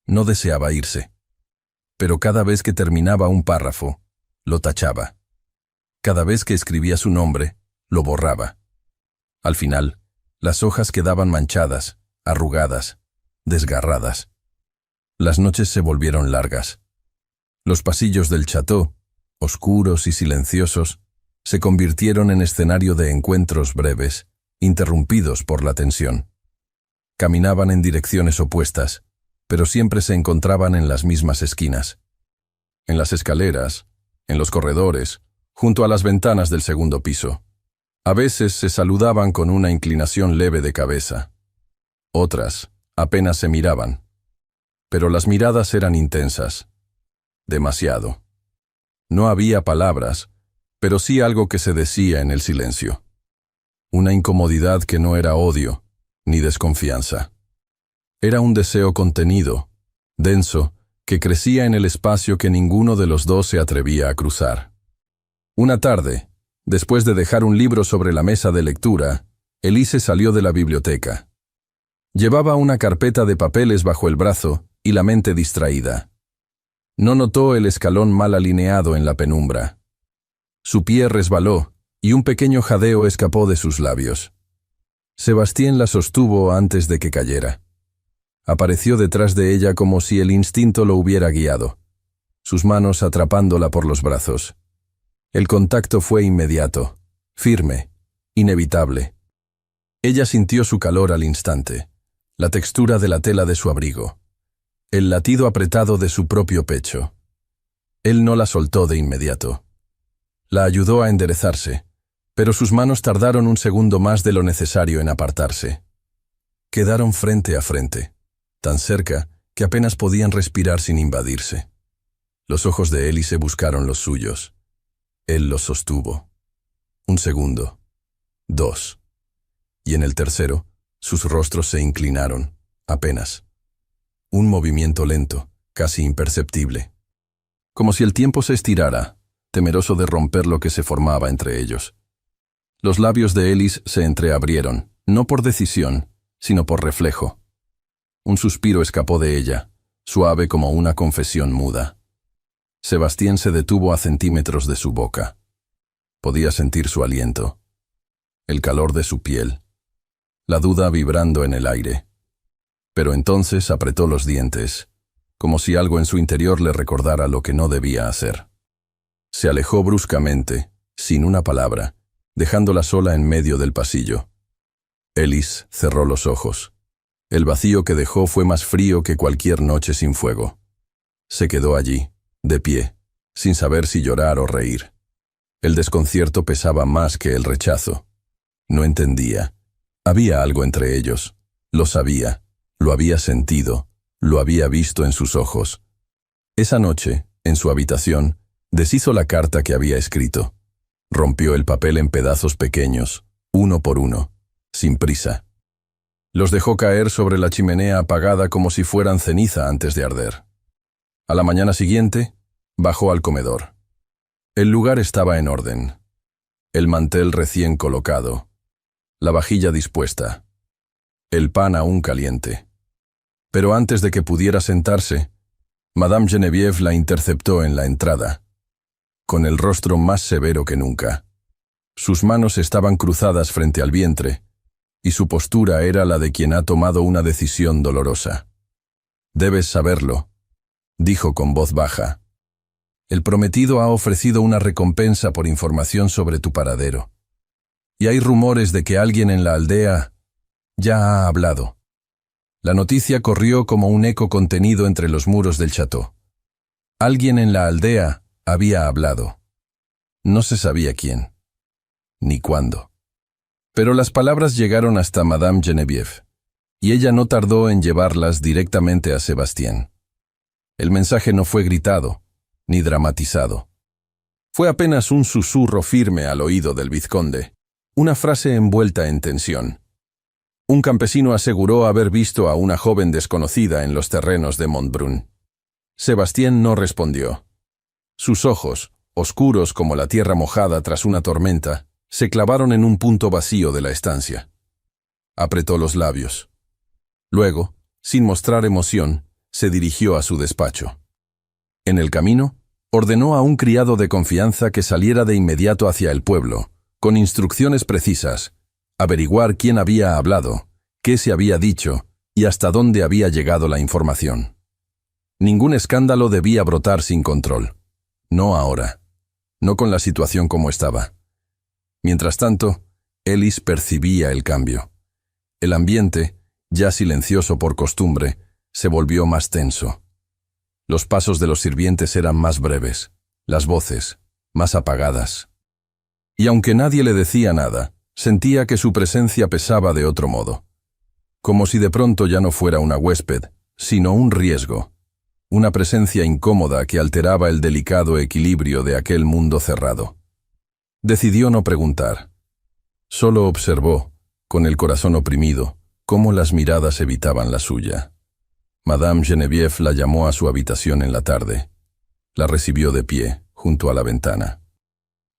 No deseaba irse. Pero cada vez que terminaba un párrafo, lo tachaba. Cada vez que escribía su nombre, lo borraba. Al final, las hojas quedaban manchadas, arrugadas, desgarradas. Las noches se volvieron largas. Los pasillos del château, oscuros y silenciosos, se convirtieron en escenario de encuentros breves, interrumpidos por la tensión. Caminaban en direcciones opuestas, pero siempre se encontraban en las mismas esquinas. En las escaleras, en los corredores, junto a las ventanas del segundo piso. A veces se saludaban con una inclinación leve de cabeza. Otras apenas se miraban. Pero las miradas eran intensas. Demasiado. No había palabras, pero sí algo que se decía en el silencio. Una incomodidad que no era odio, ni desconfianza. Era un deseo contenido, denso, que crecía en el espacio que ninguno de los dos se atrevía a cruzar. Una tarde, después de dejar un libro sobre la mesa de lectura, Elise salió de la biblioteca. Llevaba una carpeta de papeles bajo el brazo y la mente distraída. No notó el escalón mal alineado en la penumbra. Su pie resbaló y un pequeño jadeo escapó de sus labios. Sebastián la sostuvo antes de que cayera. Apareció detrás de ella como si el instinto lo hubiera guiado, sus manos atrapándola por los brazos. El contacto fue inmediato, firme, inevitable. Ella sintió su calor al instante, la textura de la tela de su abrigo, el latido apretado de su propio pecho. Él no la soltó de inmediato. La ayudó a enderezarse, pero sus manos tardaron un segundo más de lo necesario en apartarse. Quedaron frente a frente, tan cerca que apenas podían respirar sin invadirse. Los ojos de Elise buscaron los suyos. Él los sostuvo. Un segundo. 2. Y en el tercero, sus rostros se inclinaron, apenas. Un movimiento lento, casi imperceptible. Como si el tiempo se estirara, temeroso de romper lo que se formaba entre ellos. Los labios de Elise se entreabrieron, no por decisión, sino por reflejo. Un suspiro escapó de ella, suave como una confesión muda. Sebastián se detuvo a centímetros de su boca. Podía sentir su aliento, el calor de su piel, la duda vibrando en el aire. Pero entonces apretó los dientes, como si algo en su interior le recordara lo que no debía hacer. Se alejó bruscamente, sin una palabra, dejándola sola en medio del pasillo. Elise cerró los ojos. El vacío que dejó fue más frío que cualquier noche sin fuego. Se quedó allí, de pie, sin saber si llorar o reír. El desconcierto pesaba más que el rechazo. No entendía. Había algo entre ellos. Lo sabía, lo había sentido, lo había visto en sus ojos. Esa noche, en su habitación, deshizo la carta que había escrito. Rompió el papel en pedazos pequeños, uno por uno, sin prisa. Los dejó caer sobre la chimenea apagada como si fueran ceniza antes de arder. A la mañana siguiente, bajó al comedor. El lugar estaba en orden. El mantel recién colocado. La vajilla dispuesta. El pan aún caliente. Pero antes de que pudiera sentarse, Madame Geneviève la interceptó en la entrada, con el rostro más severo que nunca. Sus manos estaban cruzadas frente al vientre, y su postura era la de quien ha tomado una decisión dolorosa. «Debes saberlo», dijo con voz baja. «El prometido ha ofrecido una recompensa por información sobre tu paradero. Y hay rumores de que alguien en la aldea ya ha hablado». La noticia corrió como un eco contenido entre los muros del château. Alguien en la aldea había hablado. No se sabía quién, ni cuándo. Pero las palabras llegaron hasta Madame Geneviève, y ella no tardó en llevarlas directamente a Sebastián. El mensaje no fue gritado, ni dramatizado. Fue apenas un susurro firme al oído del vizconde, una frase envuelta en tensión. Un campesino aseguró haber visto a una joven desconocida en los terrenos de Montbrun. Sebastián no respondió. Sus ojos, oscuros como la tierra mojada tras una tormenta, se clavaron en un punto vacío de la estancia. Apretó los labios. Luego, sin mostrar emoción, se dirigió a su despacho. En el camino, ordenó a un criado de confianza que saliera de inmediato hacia el pueblo, con instrucciones precisas, averiguar quién había hablado, qué se había dicho y hasta dónde había llegado la información. Ningún escándalo debía brotar sin control. No ahora. no con la situación como estaba. Mientras tanto, Ellis percibía el cambio. El ambiente, ya silencioso por costumbre, se volvió más tenso. Los pasos de los sirvientes eran más breves, las voces más apagadas. Y aunque nadie le decía nada, sentía que su presencia pesaba de otro modo. Como si de pronto ya no fuera una huésped, sino un riesgo. Una presencia incómoda que alteraba el delicado equilibrio de aquel mundo cerrado. Decidió no preguntar. Solo observó, con el corazón oprimido, cómo las miradas evitaban la suya. Madame Geneviève la llamó a su habitación en la tarde. La recibió de pie, junto a la ventana.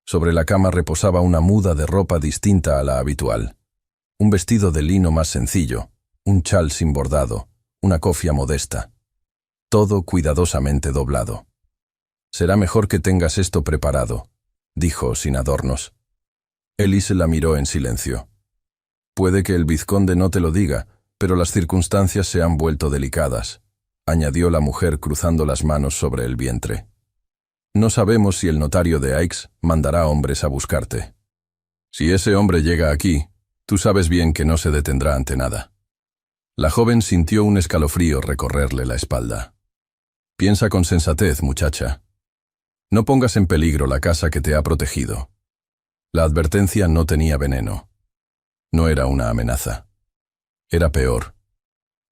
Sobre la cama reposaba una muda de ropa distinta a la habitual. Un vestido de lino más sencillo, un chal sin bordado, una cofia modesta. Todo cuidadosamente doblado. «Será mejor que tengas esto preparado», dijo sin adornos. Ellis la miró en silencio. «Puede que el vizconde no te lo diga, pero las circunstancias se han vuelto delicadas», añadió la mujer cruzando las manos sobre el vientre. «No sabemos si el notario de Aix mandará hombres a buscarte. Si ese hombre llega aquí, tú sabes bien que no se detendrá ante nada». La joven sintió un escalofrío recorrerle la espalda. «Piensa con sensatez, muchacha. No pongas en peligro la casa que te ha protegido». La advertencia no tenía veneno. No era una amenaza. Era peor.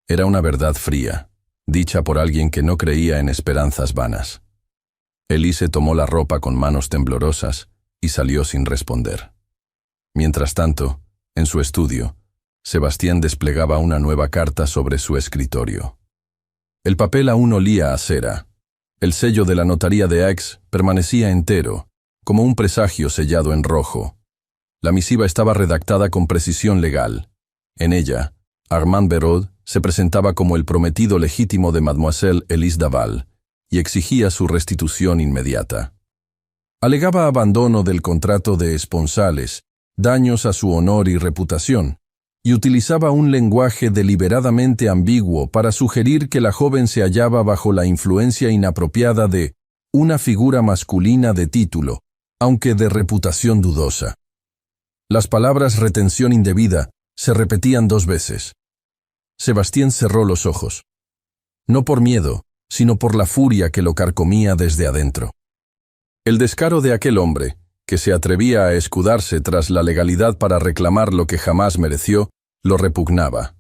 Era una verdad fría, dicha por alguien que no creía en esperanzas vanas. Elise tomó la ropa con manos temblorosas y salió sin responder. Mientras tanto, en su estudio, Sebastián desplegaba una nueva carta sobre su escritorio. El papel aún olía a cera. El sello de la notaría de Aix permanecía entero, como un presagio sellado en rojo. La misiva estaba redactada con precisión legal. En ella, Armand Béraud se presentaba como el prometido legítimo de Mademoiselle Elise Daval y exigía su restitución inmediata. Alegaba abandono del contrato de esponsales, daños a su honor y reputación, y utilizaba un lenguaje deliberadamente ambiguo para sugerir que la joven se hallaba bajo la influencia inapropiada de una figura masculina de título, aunque de reputación dudosa. Las palabras retención indebida se repetían 2 veces. Sebastián cerró los ojos. No por miedo, sino por la furia que lo carcomía desde adentro. El descaro de aquel hombre, que se atrevía a escudarse tras la legalidad para reclamar lo que jamás mereció, lo repugnaba.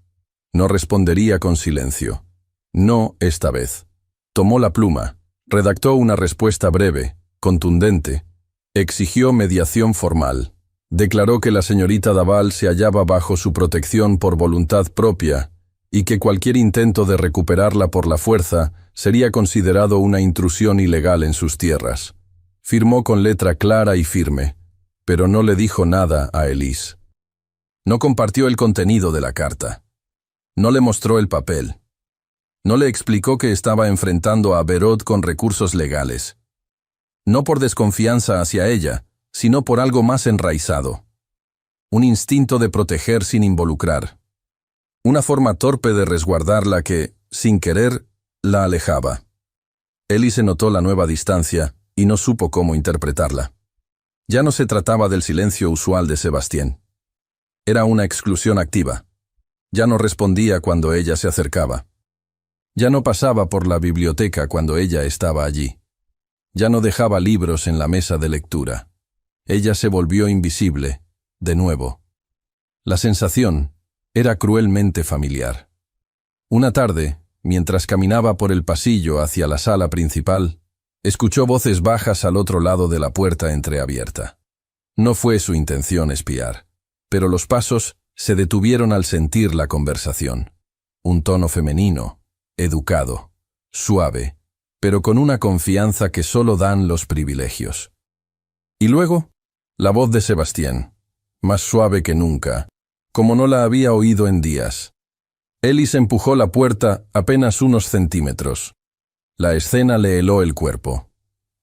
No respondería con silencio. No esta vez. Tomó la pluma, redactó una respuesta breve, contundente, exigió mediación formal. Declaró que la señorita Daval se hallaba bajo su protección por voluntad propia y que cualquier intento de recuperarla por la fuerza sería considerado una intrusión ilegal en sus tierras. Firmó con letra clara y firme, pero no le dijo nada a Elise. No compartió el contenido de la carta. No le mostró el papel. No le explicó que estaba enfrentando a Béraud con recursos legales. No por desconfianza hacia ella, sino por algo más enraizado. Un instinto de proteger sin involucrar. Una forma torpe de resguardarla que, sin querer, la alejaba. Elise notó la nueva distancia y no supo cómo interpretarla. Ya no se trataba del silencio usual de Sebastián. Era una exclusión activa. Ya no respondía cuando ella se acercaba. Ya no pasaba por la biblioteca cuando ella estaba allí. Ya no dejaba libros en la mesa de lectura. Ella se volvió invisible, de nuevo. La sensación era cruelmente familiar. Una tarde, mientras caminaba por el pasillo hacia la sala principal, escuchó voces bajas al otro lado de la puerta entreabierta. No fue su intención espiar, pero los pasos se detuvieron al sentir la conversación. Un tono femenino, educado, suave, pero con una confianza que solo dan los privilegios. Y luego, la voz de Sebastián, más suave que nunca, como no la había oído en días. Elise empujó la puerta apenas unos centímetros. La escena le heló el cuerpo.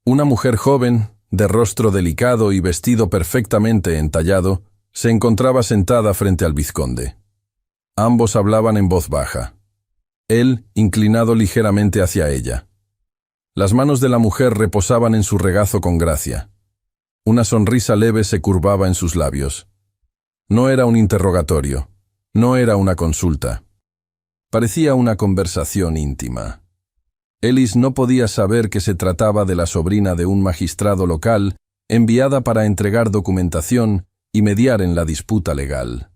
Una mujer joven, de rostro delicado y vestido perfectamente entallado, se encontraba sentada frente al vizconde. Ambos hablaban en voz baja. Él, inclinado ligeramente hacia ella. Las manos de la mujer reposaban en su regazo con gracia. Una sonrisa leve se curvaba en sus labios. No era un interrogatorio, no era una consulta. Parecía una conversación íntima. Ellis no podía saber que se trataba de la sobrina de un magistrado local enviada para entregar documentación y mediar en la disputa legal.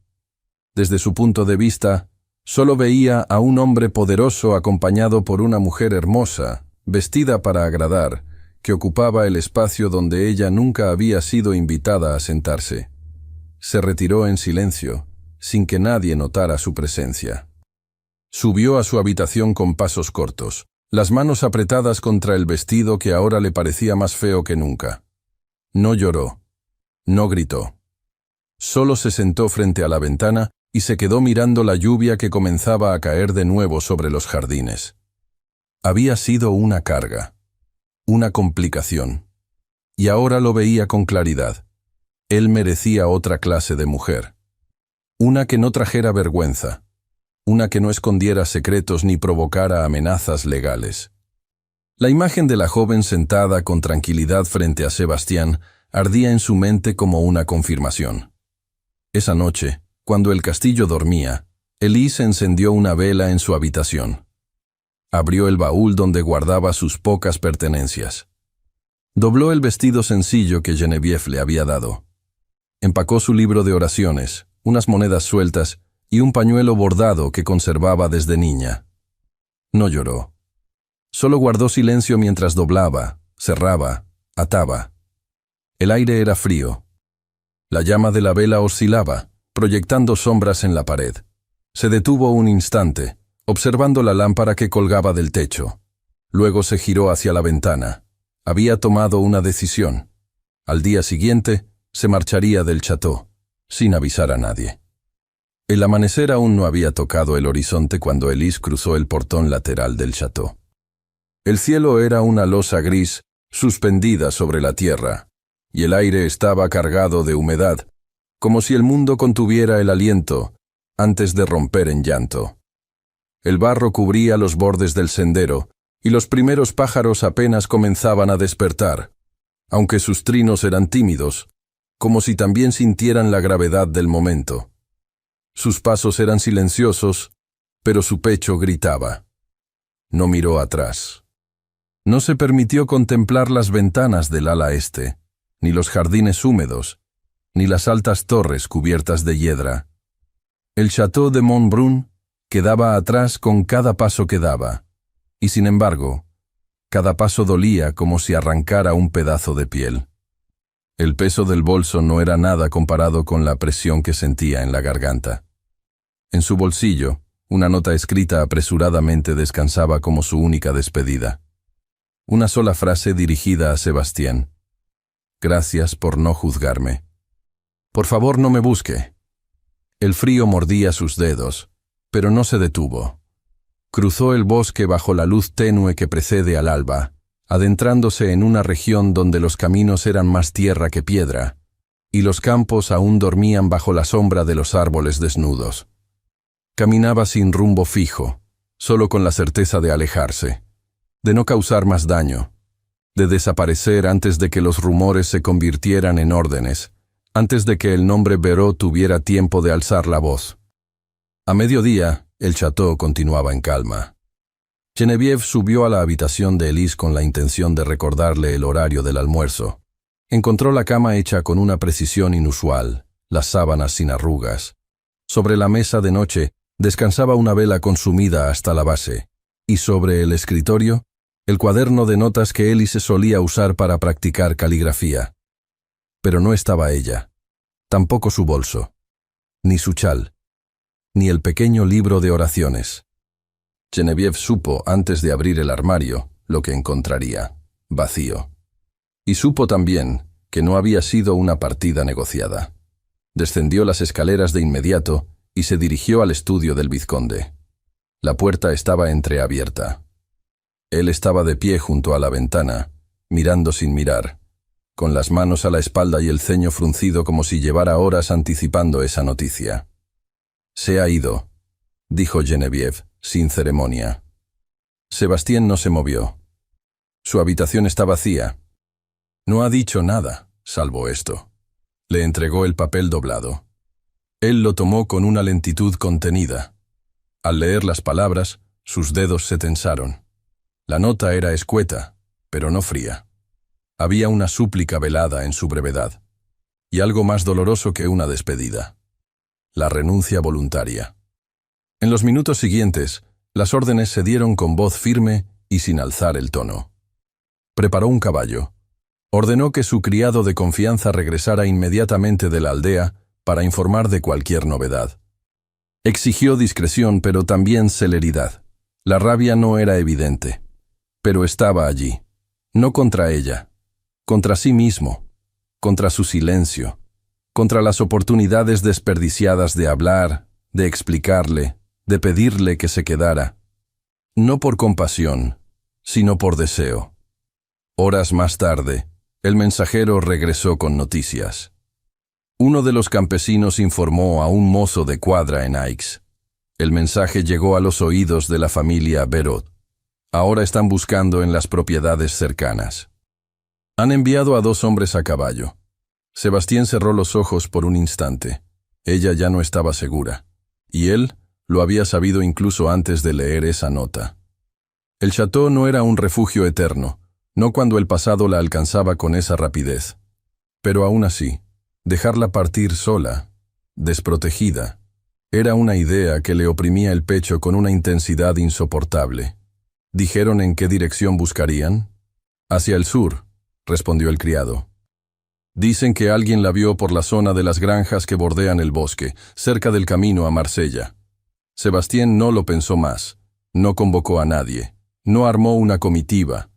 Desde su punto de vista, solo veía a un hombre poderoso acompañado por una mujer hermosa, vestida para agradar, que ocupaba el espacio donde ella nunca había sido invitada a sentarse. Se retiró en silencio, sin que nadie notara su presencia. Subió a su habitación con pasos cortos, las manos apretadas contra el vestido que ahora le parecía más feo que nunca. No lloró, no gritó. Solo se sentó frente a la ventana y se quedó mirando la lluvia que comenzaba a caer de nuevo sobre los jardines. Había sido una carga, una complicación, y ahora lo veía con claridad. Él merecía otra clase de mujer. Una que no trajera vergüenza, una que no escondiera secretos ni provocara amenazas legales. La imagen de la joven sentada con tranquilidad frente a Sebastián ardía en su mente como una confirmación. Esa noche, cuando el castillo dormía, Elise encendió una vela en su habitación. Abrió el baúl donde guardaba sus pocas pertenencias. Dobló el vestido sencillo que Geneviève le había dado. Empacó su libro de oraciones, unas monedas sueltas y un pañuelo bordado que conservaba desde niña. No lloró. Solo guardó silencio mientras doblaba, cerraba, ataba. El aire era frío. La llama de la vela oscilaba, proyectando sombras en la pared. Se detuvo un instante, observando la lámpara que colgaba del techo. Luego se giró hacia la ventana. Había tomado una decisión. Al día siguiente, se marcharía del château, sin avisar a nadie. El amanecer aún no había tocado el horizonte cuando Elise cruzó el portón lateral del château. El cielo era una losa gris, suspendida sobre la tierra, y el aire estaba cargado de humedad, como si el mundo contuviera el aliento antes de romper en llanto. El barro cubría los bordes del sendero, y los primeros pájaros apenas comenzaban a despertar, aunque sus trinos eran tímidos, como si también sintieran la gravedad del momento. Sus pasos eran silenciosos, pero su pecho gritaba. No miró atrás. No se permitió contemplar las ventanas del ala este, ni los jardines húmedos, ni las altas torres cubiertas de hiedra. El château de Montbrun quedaba atrás con cada paso que daba, y sin embargo, cada paso dolía como si arrancara un pedazo de piel. El peso del bolso no era nada comparado con la presión que sentía en la garganta. En su bolsillo, una nota escrita apresuradamente descansaba como su única despedida. Una sola frase dirigida a Sebastián. Gracias por no juzgarme. Por favor, no me busque. El frío mordía sus dedos, pero no se detuvo. Cruzó el bosque bajo la luz tenue que precede al alba, adentrándose en una región donde los caminos eran más tierra que piedra, y los campos aún dormían bajo la sombra de los árboles desnudos. Caminaba sin rumbo fijo, solo con la certeza de alejarse, de no causar más daño, de desaparecer antes de que los rumores se convirtieran en órdenes, antes de que el nombre Béraud tuviera tiempo de alzar la voz. A mediodía, el château continuaba en calma. Geneviève subió a la habitación de Elise con la intención de recordarle el horario del almuerzo. Encontró la cama hecha con una precisión inusual, las sábanas sin arrugas. Sobre la mesa de noche descansaba una vela consumida hasta la base, y sobre el escritorio, el cuaderno de notas que Elise solía usar para practicar caligrafía. Pero no estaba ella, tampoco su bolso, ni su chal, ni el pequeño libro de oraciones. Geneviève supo, antes de abrir el armario, lo que encontraría, vacío. Y supo también que no había sido una partida negociada. Descendió las escaleras de inmediato y se dirigió al estudio del vizconde. La puerta estaba entreabierta. Él estaba de pie junto a la ventana, mirando sin mirar, con las manos a la espalda y el ceño fruncido como si llevara horas anticipando esa noticia. «Se ha ido», dijo Geneviève, sin ceremonia. Sebastián no se movió. Su habitación está vacía. «No ha dicho nada», salvo esto. Le entregó el papel doblado. Él lo tomó con una lentitud contenida. Al leer las palabras, sus dedos se tensaron. La nota era escueta, pero no fría. Había una súplica velada en su brevedad, y algo más doloroso que una despedida: la renuncia voluntaria. En los minutos siguientes, las órdenes se dieron con voz firme y sin alzar el tono. Preparó un caballo. Ordenó que su criado de confianza regresara inmediatamente de la aldea para informar de cualquier novedad. Exigió discreción, pero también celeridad. La rabia no era evidente, pero estaba allí, no contra ella, contra sí mismo, contra su silencio, contra las oportunidades desperdiciadas de hablar, de explicarle, de pedirle que se quedara. No por compasión, sino por deseo. Horas más tarde, el mensajero regresó con noticias. Uno de los campesinos informó a un mozo de cuadra en Aix. El mensaje llegó a los oídos de la familia Berot. Ahora están buscando en las propiedades cercanas. Han enviado a 2 hombres a caballo. Sebastián cerró los ojos por un instante. Ella ya no estaba segura, y él lo había sabido incluso antes de leer esa nota. El château no era un refugio eterno, no cuando el pasado la alcanzaba con esa rapidez. Pero aún así, dejarla partir sola, desprotegida, era una idea que le oprimía el pecho con una intensidad insoportable. ¿Dijeron en qué dirección buscarían? Hacia el sur, respondió el criado. Dicen que alguien la vio por la zona de las granjas que bordean el bosque, cerca del camino a Marsella. Sebastián no lo pensó más, no convocó a nadie, no armó una comitiva,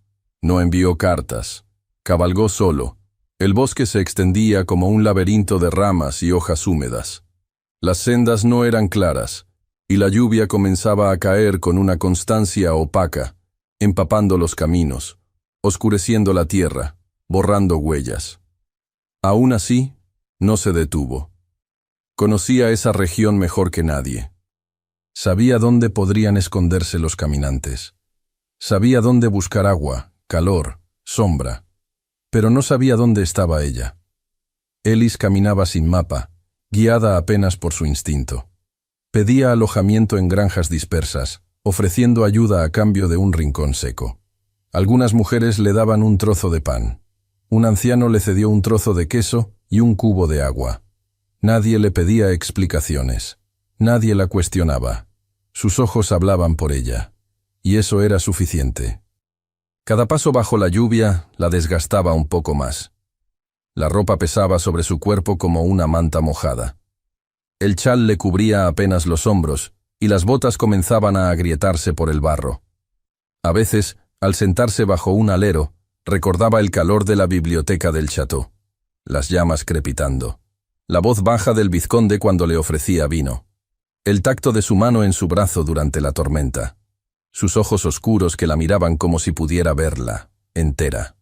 no envió cartas, cabalgó solo. El bosque se extendía como un laberinto de ramas y hojas húmedas. Las sendas no eran claras, y la lluvia comenzaba a caer con una constancia opaca, empapando los caminos, oscureciendo la tierra, borrando huellas. Aún así, no se detuvo. Conocía esa región mejor que nadie. Sabía dónde podrían esconderse los caminantes. Sabía dónde buscar agua, calor, sombra. Pero no sabía dónde estaba ella. Elis caminaba sin mapa, guiada apenas por su instinto. Pedía alojamiento en granjas dispersas, ofreciendo ayuda a cambio de un rincón seco. Algunas mujeres le daban un trozo de pan. Un anciano le cedió un trozo de queso y un cubo de agua. Nadie le pedía explicaciones. Nadie la cuestionaba. Sus ojos hablaban por ella. Y eso era suficiente. Cada paso bajo la lluvia la desgastaba un poco más. La ropa pesaba sobre su cuerpo como una manta mojada. El chal le cubría apenas los hombros, y las botas comenzaban a agrietarse por el barro. A veces, al sentarse bajo un alero, recordaba el calor de la biblioteca del château, las llamas crepitando, la voz baja del vizconde cuando le ofrecía vino, el tacto de su mano en su brazo durante la tormenta, sus ojos oscuros que la miraban como si pudiera verla, entera.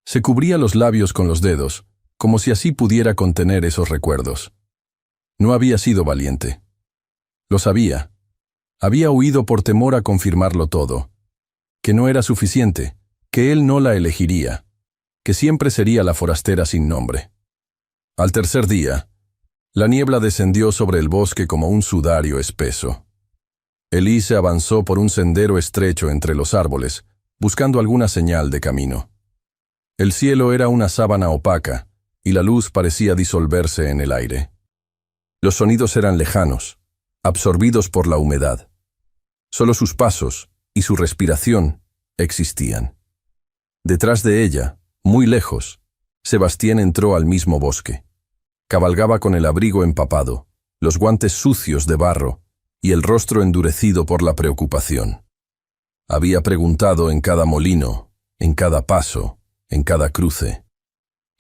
Se cubría los labios con los dedos, como si así pudiera contener esos recuerdos. No había sido valiente. Lo sabía. Había huido por temor a confirmarlo todo. Que no era suficiente, que él no la elegiría, que siempre sería la forastera sin nombre. Al tercer día, la niebla descendió sobre el bosque como un sudario espeso. Elise avanzó por un sendero estrecho entre los árboles, buscando alguna señal de camino. El cielo era una sábana opaca, y la luz parecía disolverse en el aire. Los sonidos eran lejanos, absorbidos por la humedad. Solo sus pasos y su respiración existían. Detrás de ella, muy lejos, Sebastián entró al mismo bosque. Cabalgaba con el abrigo empapado, los guantes sucios de barro y el rostro endurecido por la preocupación. Había preguntado en cada molino, en cada paso, en cada cruce,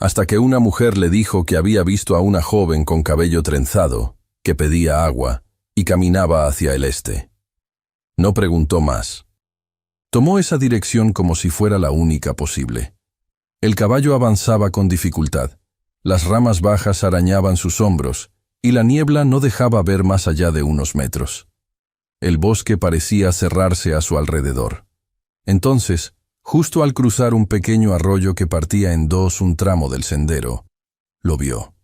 hasta que una mujer le dijo que había visto a una joven con cabello trenzado, que pedía agua y caminaba hacia el este. No preguntó más. Tomó esa dirección como si fuera la única posible. El caballo avanzaba con dificultad. Las ramas bajas arañaban sus hombros, y la niebla no dejaba ver más allá de unos metros. El bosque parecía cerrarse a su alrededor. Entonces, Justo al cruzar un pequeño arroyo que partía en dos un tramo del sendero, lo vio.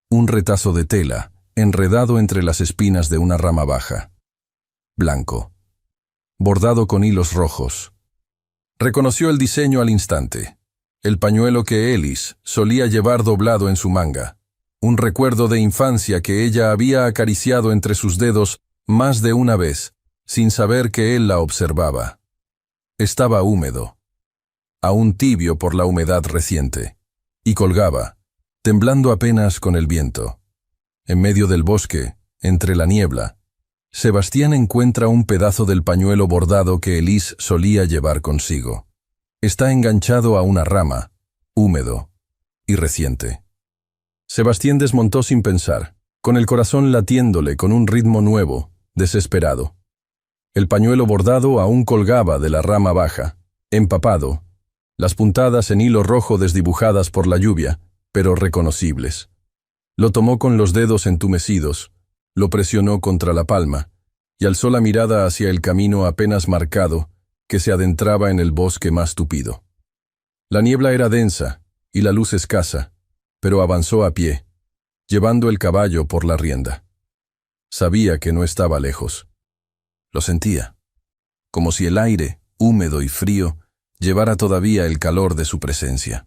Un retazo de tela, enredado entre las espinas de una rama baja. Blanco. Bordado con hilos rojos. Reconoció el diseño al instante. El pañuelo que Ellis solía llevar doblado en su manga. Un recuerdo de infancia que ella había acariciado entre sus dedos más de una vez, sin saber que él la observaba. Estaba húmedo, aún tibio por la humedad reciente, y colgaba, temblando apenas con el viento. En medio del bosque, entre la niebla, Sebastián encuentra un pedazo del pañuelo bordado que Elise solía llevar consigo. Está enganchado a una rama, húmedo y reciente. Sebastián desmontó sin pensar, con el corazón latiéndole con un ritmo nuevo, desesperado. El pañuelo bordado aún colgaba de la rama baja, empapado, las puntadas en hilo rojo desdibujadas por la lluvia, pero reconocibles. Lo tomó con los dedos entumecidos, lo presionó contra la palma, y alzó la mirada hacia el camino apenas marcado que se adentraba en el bosque más tupido. La niebla era densa y la luz escasa, pero avanzó a pie, llevando el caballo por la rienda. Sabía que no estaba lejos. Lo sentía, como si el aire, húmedo y frío, llevara todavía el calor de su presencia.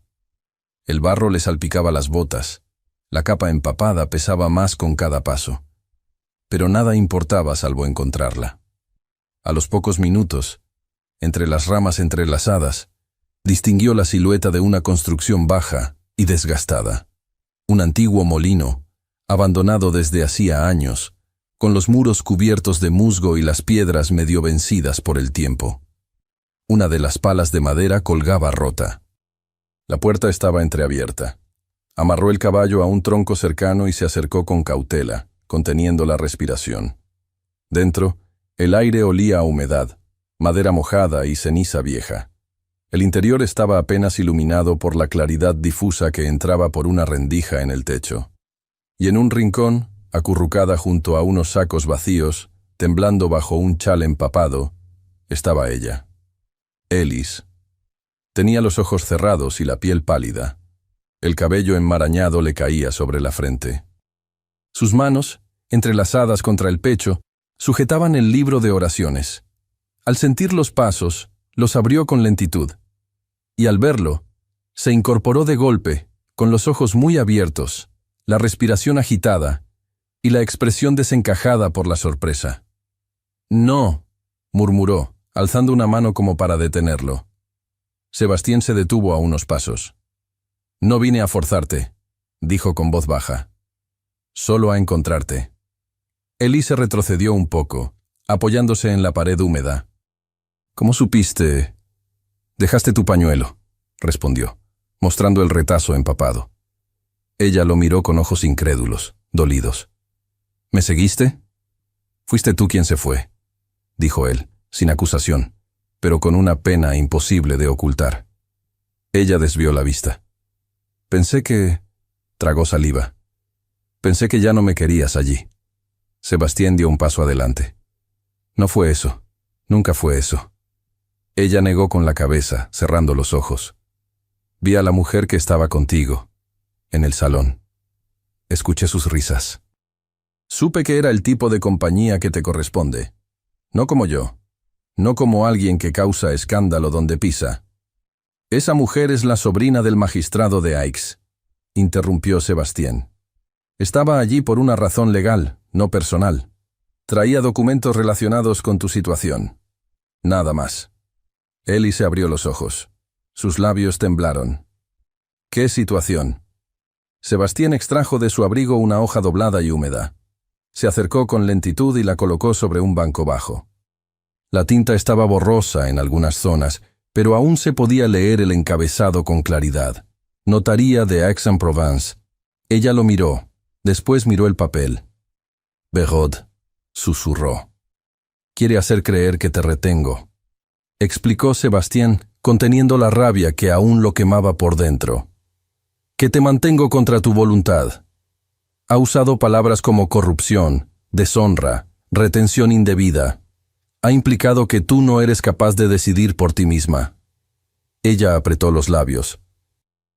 El barro le salpicaba las botas, la capa empapada pesaba más con cada paso. Pero nada importaba salvo encontrarla. A los pocos minutos, entre las ramas entrelazadas, distinguió la silueta de una construcción baja y desgastada. Un antiguo molino, abandonado desde hacía años, con los muros cubiertos de musgo y las piedras medio vencidas por el tiempo. Una de las palas de madera colgaba rota. La puerta estaba entreabierta. Amarró el caballo a un tronco cercano y se acercó con cautela, conteniendo la respiración. Dentro, el aire olía a humedad, madera mojada y ceniza vieja. El interior estaba apenas iluminado por la claridad difusa que entraba por una rendija en el techo. Y en un rincón, acurrucada junto a unos sacos vacíos, temblando bajo un chal empapado, estaba ella. Elise. Tenía los ojos cerrados y la piel pálida. El cabello enmarañado le caía sobre la frente. Sus manos, entrelazadas contra el pecho, sujetaban el libro de oraciones. Al sentir los pasos, los abrió con lentitud. Y al verlo, se incorporó de golpe, con los ojos muy abiertos, la respiración agitada y la expresión desencajada por la sorpresa. «No», murmuró, alzando una mano como para detenerlo. Sebastián se detuvo a unos pasos. «No vine a forzarte», dijo con voz baja. «Solo a encontrarte». Elise retrocedió un poco, apoyándose en la pared húmeda. «¿Cómo supiste?» «Dejaste tu pañuelo», respondió, mostrando el retazo empapado. Ella lo miró con ojos incrédulos, dolidos. «¿Me seguiste?» «Fuiste tú quien se fue», dijo él, sin acusación, pero con una pena imposible de ocultar. Ella desvió la vista. «Pensé que...» tragó saliva. «Pensé que ya no me querías allí». Sebastián dio un paso adelante. «No fue eso. Nunca fue eso». Ella negó con la cabeza, cerrando los ojos. «Vi a la mujer que estaba contigo, en el salón. Escuché sus risas. Supe que era el tipo de compañía que te corresponde. No como yo. No como alguien que causa escándalo donde pisa. Esa mujer es la sobrina del magistrado de Aix», interrumpió Sebastián. «Estaba allí por una razón legal, no personal. Traía documentos relacionados con tu situación. Nada más». Eli se abrió los ojos. Sus labios temblaron. «¿Qué situación?» Sebastián extrajo de su abrigo una hoja doblada y húmeda. Se acercó con lentitud y la colocó sobre un banco bajo. La tinta estaba borrosa en algunas zonas, pero aún se podía leer el encabezado con claridad. «Notaría de Aix-en-Provence». Ella lo miró, después miró el papel. «Berod», susurró. «Quiere hacer creer que te retengo», explicó Sebastián, conteniendo la rabia que aún lo quemaba por dentro. «Que te mantengo contra tu voluntad». Ha usado palabras como corrupción, deshonra, retención indebida. Ha implicado que tú no eres capaz de decidir por ti misma. Ella apretó los labios.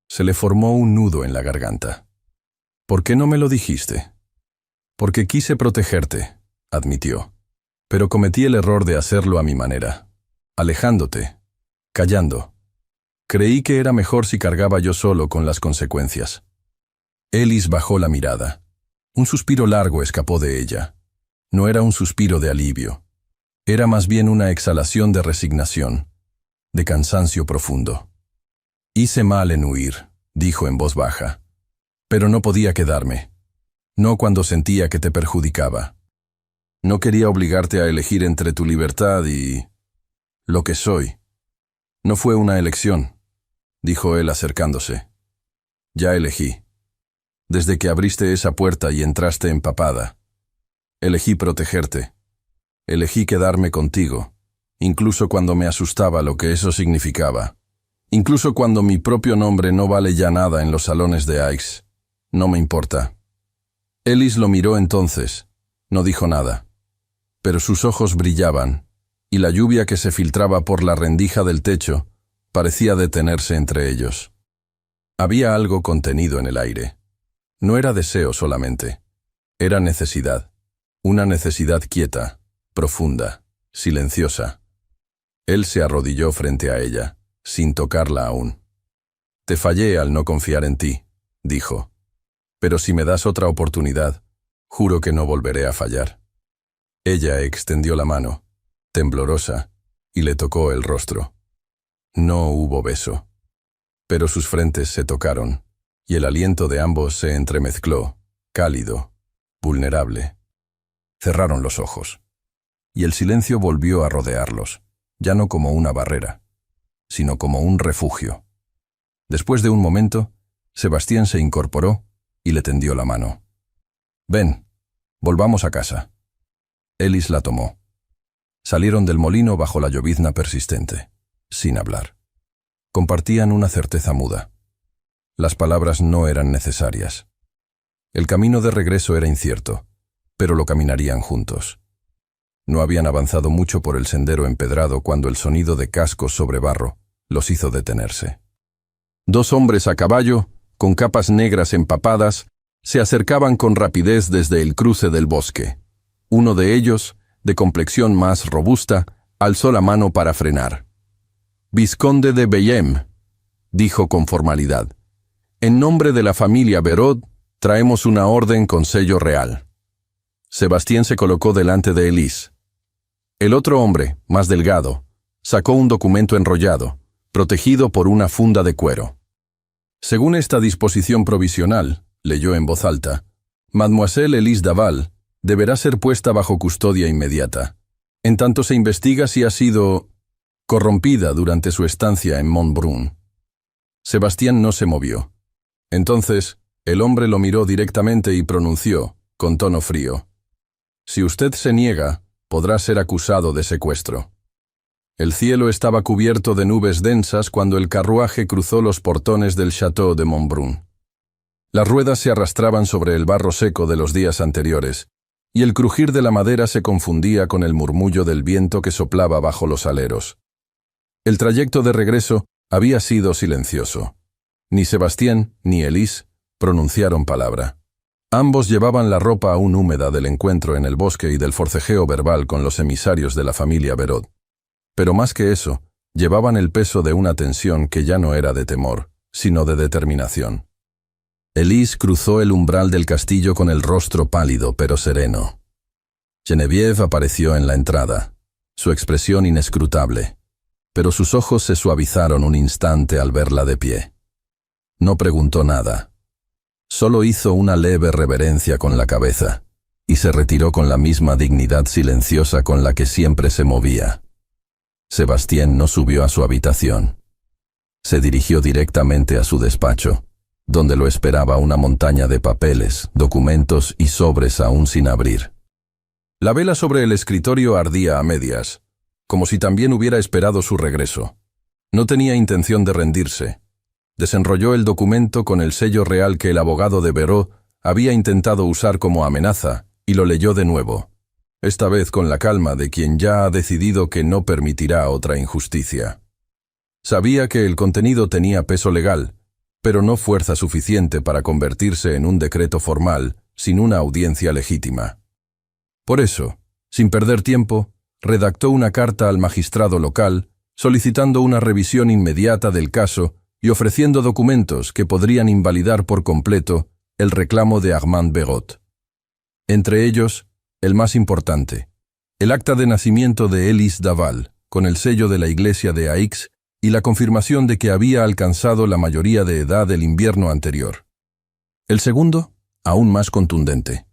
Se le formó un nudo en la garganta. ¿Por qué no me lo dijiste? Porque quise protegerte, admitió. Pero cometí el error de hacerlo a mi manera, alejándote, callando. Creí que era mejor si cargaba yo solo con las consecuencias. Ellis bajó la mirada. Un suspiro largo escapó de ella. No era un suspiro de alivio. Era más bien una exhalación de resignación, de cansancio profundo. Hice mal en huir, dijo en voz baja. Pero no podía quedarme. No cuando sentía que te perjudicaba. No quería obligarte a elegir entre tu libertad y lo que soy. No fue una elección, dijo él acercándose. Ya elegí. Desde que abriste esa puerta y entraste empapada. Elegí protegerte. Elegí quedarme contigo, incluso cuando me asustaba lo que eso significaba. Incluso cuando mi propio nombre no vale ya nada en los salones de Aix. No me importa. Ellis lo miró entonces. No dijo nada. Pero sus ojos brillaban, y la lluvia que se filtraba por la rendija del techo parecía detenerse entre ellos. Había algo contenido en el aire. No era deseo solamente. Era necesidad. Una necesidad quieta, profunda, silenciosa. Él se arrodilló frente a ella, sin tocarla aún. Te fallé al no confiar en ti, dijo. Pero si me das otra oportunidad, juro que no volveré a fallar. Ella extendió la mano, temblorosa, y le tocó el rostro. No hubo beso. Pero sus frentes se tocaron, y el aliento de ambos se entremezcló, cálido, vulnerable. Cerraron los ojos, y el silencio volvió a rodearlos, ya no como una barrera, sino como un refugio. Después de un momento, Sebastián se incorporó y le tendió la mano. «Ven, volvamos a casa». Ellis la tomó. Salieron del molino bajo la llovizna persistente, sin hablar. Compartían una certeza muda. Las palabras no eran necesarias. El camino de regreso era incierto, pero lo caminarían juntos. No habían avanzado mucho por el sendero empedrado cuando el sonido de cascos sobre barro los hizo detenerse. Dos hombres a caballo, con capas negras empapadas, se acercaban con rapidez desde el cruce del bosque. Uno de ellos, de complexión más robusta, alzó la mano para frenar. «Vizconde de Bellem», dijo con formalidad. «En nombre de la familia Berod, traemos una orden con sello real». Sebastián se colocó delante de Ellis. El otro hombre, más delgado, sacó un documento enrollado, protegido por una funda de cuero. «Según esta disposición provisional», leyó en voz alta, «Mademoiselle Elise Daval deberá ser puesta bajo custodia inmediata, en tanto se investiga si ha sido corrompida durante su estancia en Montbrun». Sebastián no se movió. Entonces, el hombre lo miró directamente y pronunció, con tono frío: «Si usted se niega, podrá ser acusado de secuestro». El cielo estaba cubierto de nubes densas cuando el carruaje cruzó los portones del Château de Montbrun. Las ruedas se arrastraban sobre el barro seco de los días anteriores, y el crujir de la madera se confundía con el murmullo del viento que soplaba bajo los aleros. El trayecto de regreso había sido silencioso. Ni Sebastián ni Elise pronunciaron palabra. Ambos llevaban la ropa aún húmeda del encuentro en el bosque y del forcejeo verbal con los emisarios de la familia Berod. Pero más que eso, llevaban el peso de una tensión que ya no era de temor, sino de determinación. Elise cruzó el umbral del castillo con el rostro pálido pero sereno. Geneviève apareció en la entrada, su expresión inescrutable, pero sus ojos se suavizaron un instante al verla de pie. No preguntó nada. Solo hizo una leve reverencia con la cabeza, y se retiró con la misma dignidad silenciosa con la que siempre se movía. Sebastián no subió a su habitación. Se dirigió directamente a su despacho, donde lo esperaba una montaña de papeles, documentos y sobres aún sin abrir. La vela sobre el escritorio ardía a medias, como si también hubiera esperado su regreso. No tenía intención de rendirse. Desenrolló el documento con el sello real que el abogado de Berod había intentado usar como amenaza y lo leyó de nuevo, esta vez con la calma de quien ya ha decidido que no permitirá otra injusticia. Sabía que el contenido tenía peso legal, pero no fuerza suficiente para convertirse en un decreto formal sin una audiencia legítima. Por eso, sin perder tiempo, redactó una carta al magistrado local solicitando una revisión inmediata del caso y ofreciendo documentos que podrían invalidar por completo el reclamo de Armand Béraud. Entre ellos, el más importante, el acta de nacimiento de Élise Daval, con el sello de la iglesia de Aix y la confirmación de que había alcanzado la mayoría de edad del invierno anterior. El segundo, aún más contundente,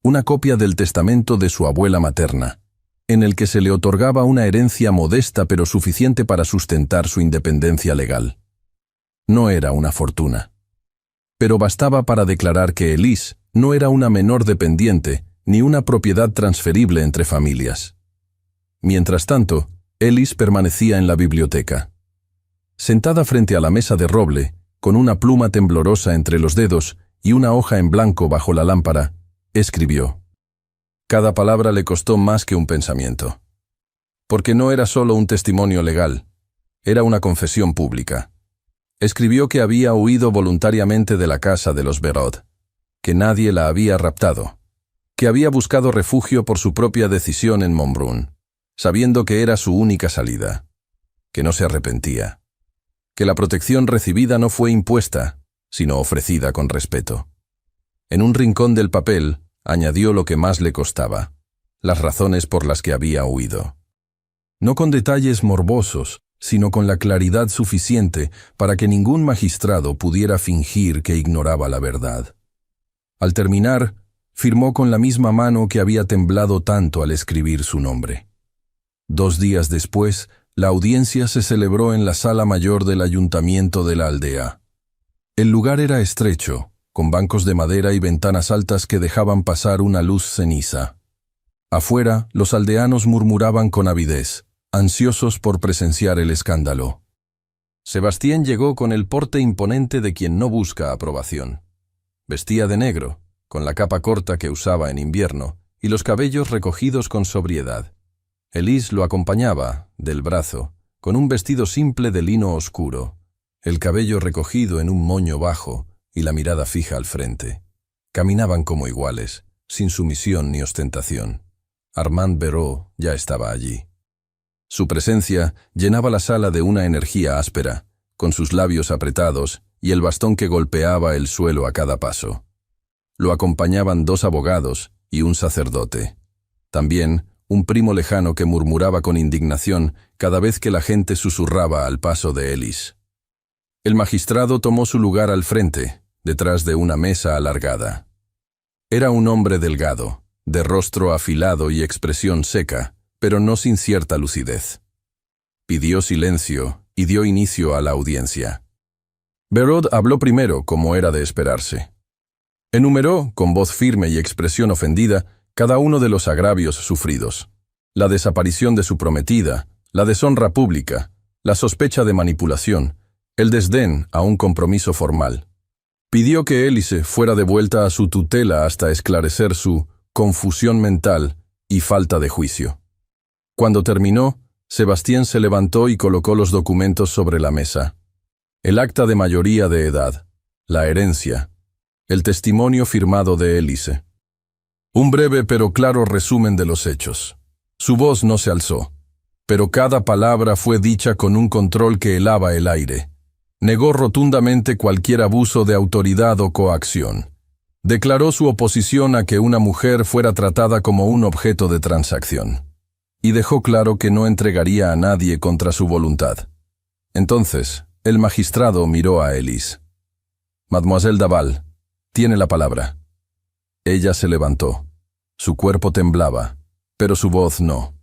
una copia del testamento de su abuela materna, en el que se le otorgaba una herencia modesta pero suficiente para sustentar su independencia legal. No era una fortuna, pero bastaba para declarar que Élise no era una menor dependiente ni una propiedad transferible entre familias. Mientras tanto, Élise permanecía en la biblioteca. Sentada frente a la mesa de roble, con una pluma temblorosa entre los dedos y una hoja en blanco bajo la lámpara, escribió. Cada palabra le costó más que un pensamiento. Porque no era solo un testimonio legal, era una confesión pública. Escribió que había huido voluntariamente de la casa de los Béraud, que nadie la había raptado, que había buscado refugio por su propia decisión en Montbrun, sabiendo que era su única salida, que no se arrepentía, que la protección recibida no fue impuesta, sino ofrecida con respeto. En un rincón del papel, añadió lo que más le costaba, las razones por las que había huido. No con detalles morbosos, sino con la claridad suficiente para que ningún magistrado pudiera fingir que ignoraba la verdad. Al terminar, firmó con la misma mano que había temblado tanto al escribir su nombre. 2 días después, la audiencia se celebró en la sala mayor del ayuntamiento de la aldea. El lugar era estrecho, con bancos de madera y ventanas altas que dejaban pasar una luz ceniza. Afuera, los aldeanos murmuraban con avidez, ansiosos por presenciar el escándalo. Sebastián llegó con el porte imponente de quien no busca aprobación. Vestía de negro, con la capa corta que usaba en invierno, y los cabellos recogidos con sobriedad. Élise lo acompañaba, del brazo, con un vestido simple de lino oscuro, el cabello recogido en un moño bajo y la mirada fija al frente. Caminaban como iguales, sin sumisión ni ostentación. Armand Béraud ya estaba allí. Su presencia llenaba la sala de una energía áspera, con sus labios apretados y el bastón que golpeaba el suelo a cada paso. Lo acompañaban 2 abogados y un sacerdote. También un primo lejano que murmuraba con indignación cada vez que la gente susurraba al paso de Élise. El magistrado tomó su lugar al frente, detrás de una mesa alargada. Era un hombre delgado, de rostro afilado y expresión seca, pero no sin cierta lucidez. Pidió silencio y dio inicio a la audiencia. Béraud habló primero, como era de esperarse. Enumeró, con voz firme y expresión ofendida, cada uno de los agravios sufridos: la desaparición de su prometida, la deshonra pública, la sospecha de manipulación, el desdén a un compromiso formal. Pidió que Élise fuera devuelta a su tutela hasta esclarecer su confusión mental y falta de juicio. Cuando terminó, Sebastián se levantó y colocó los documentos sobre la mesa. El acta de mayoría de edad, la herencia, el testimonio firmado de Élise. Un breve pero claro resumen de los hechos. Su voz no se alzó, pero cada palabra fue dicha con un control que helaba el aire. Negó rotundamente cualquier abuso de autoridad o coacción. Declaró su oposición a que una mujer fuera tratada como un objeto de transacción. Y dejó claro que no entregaría a nadie contra su voluntad. Entonces, el magistrado miró a Élise. «Mademoiselle Daval, tiene la palabra». Ella se levantó. Su cuerpo temblaba, pero su voz no.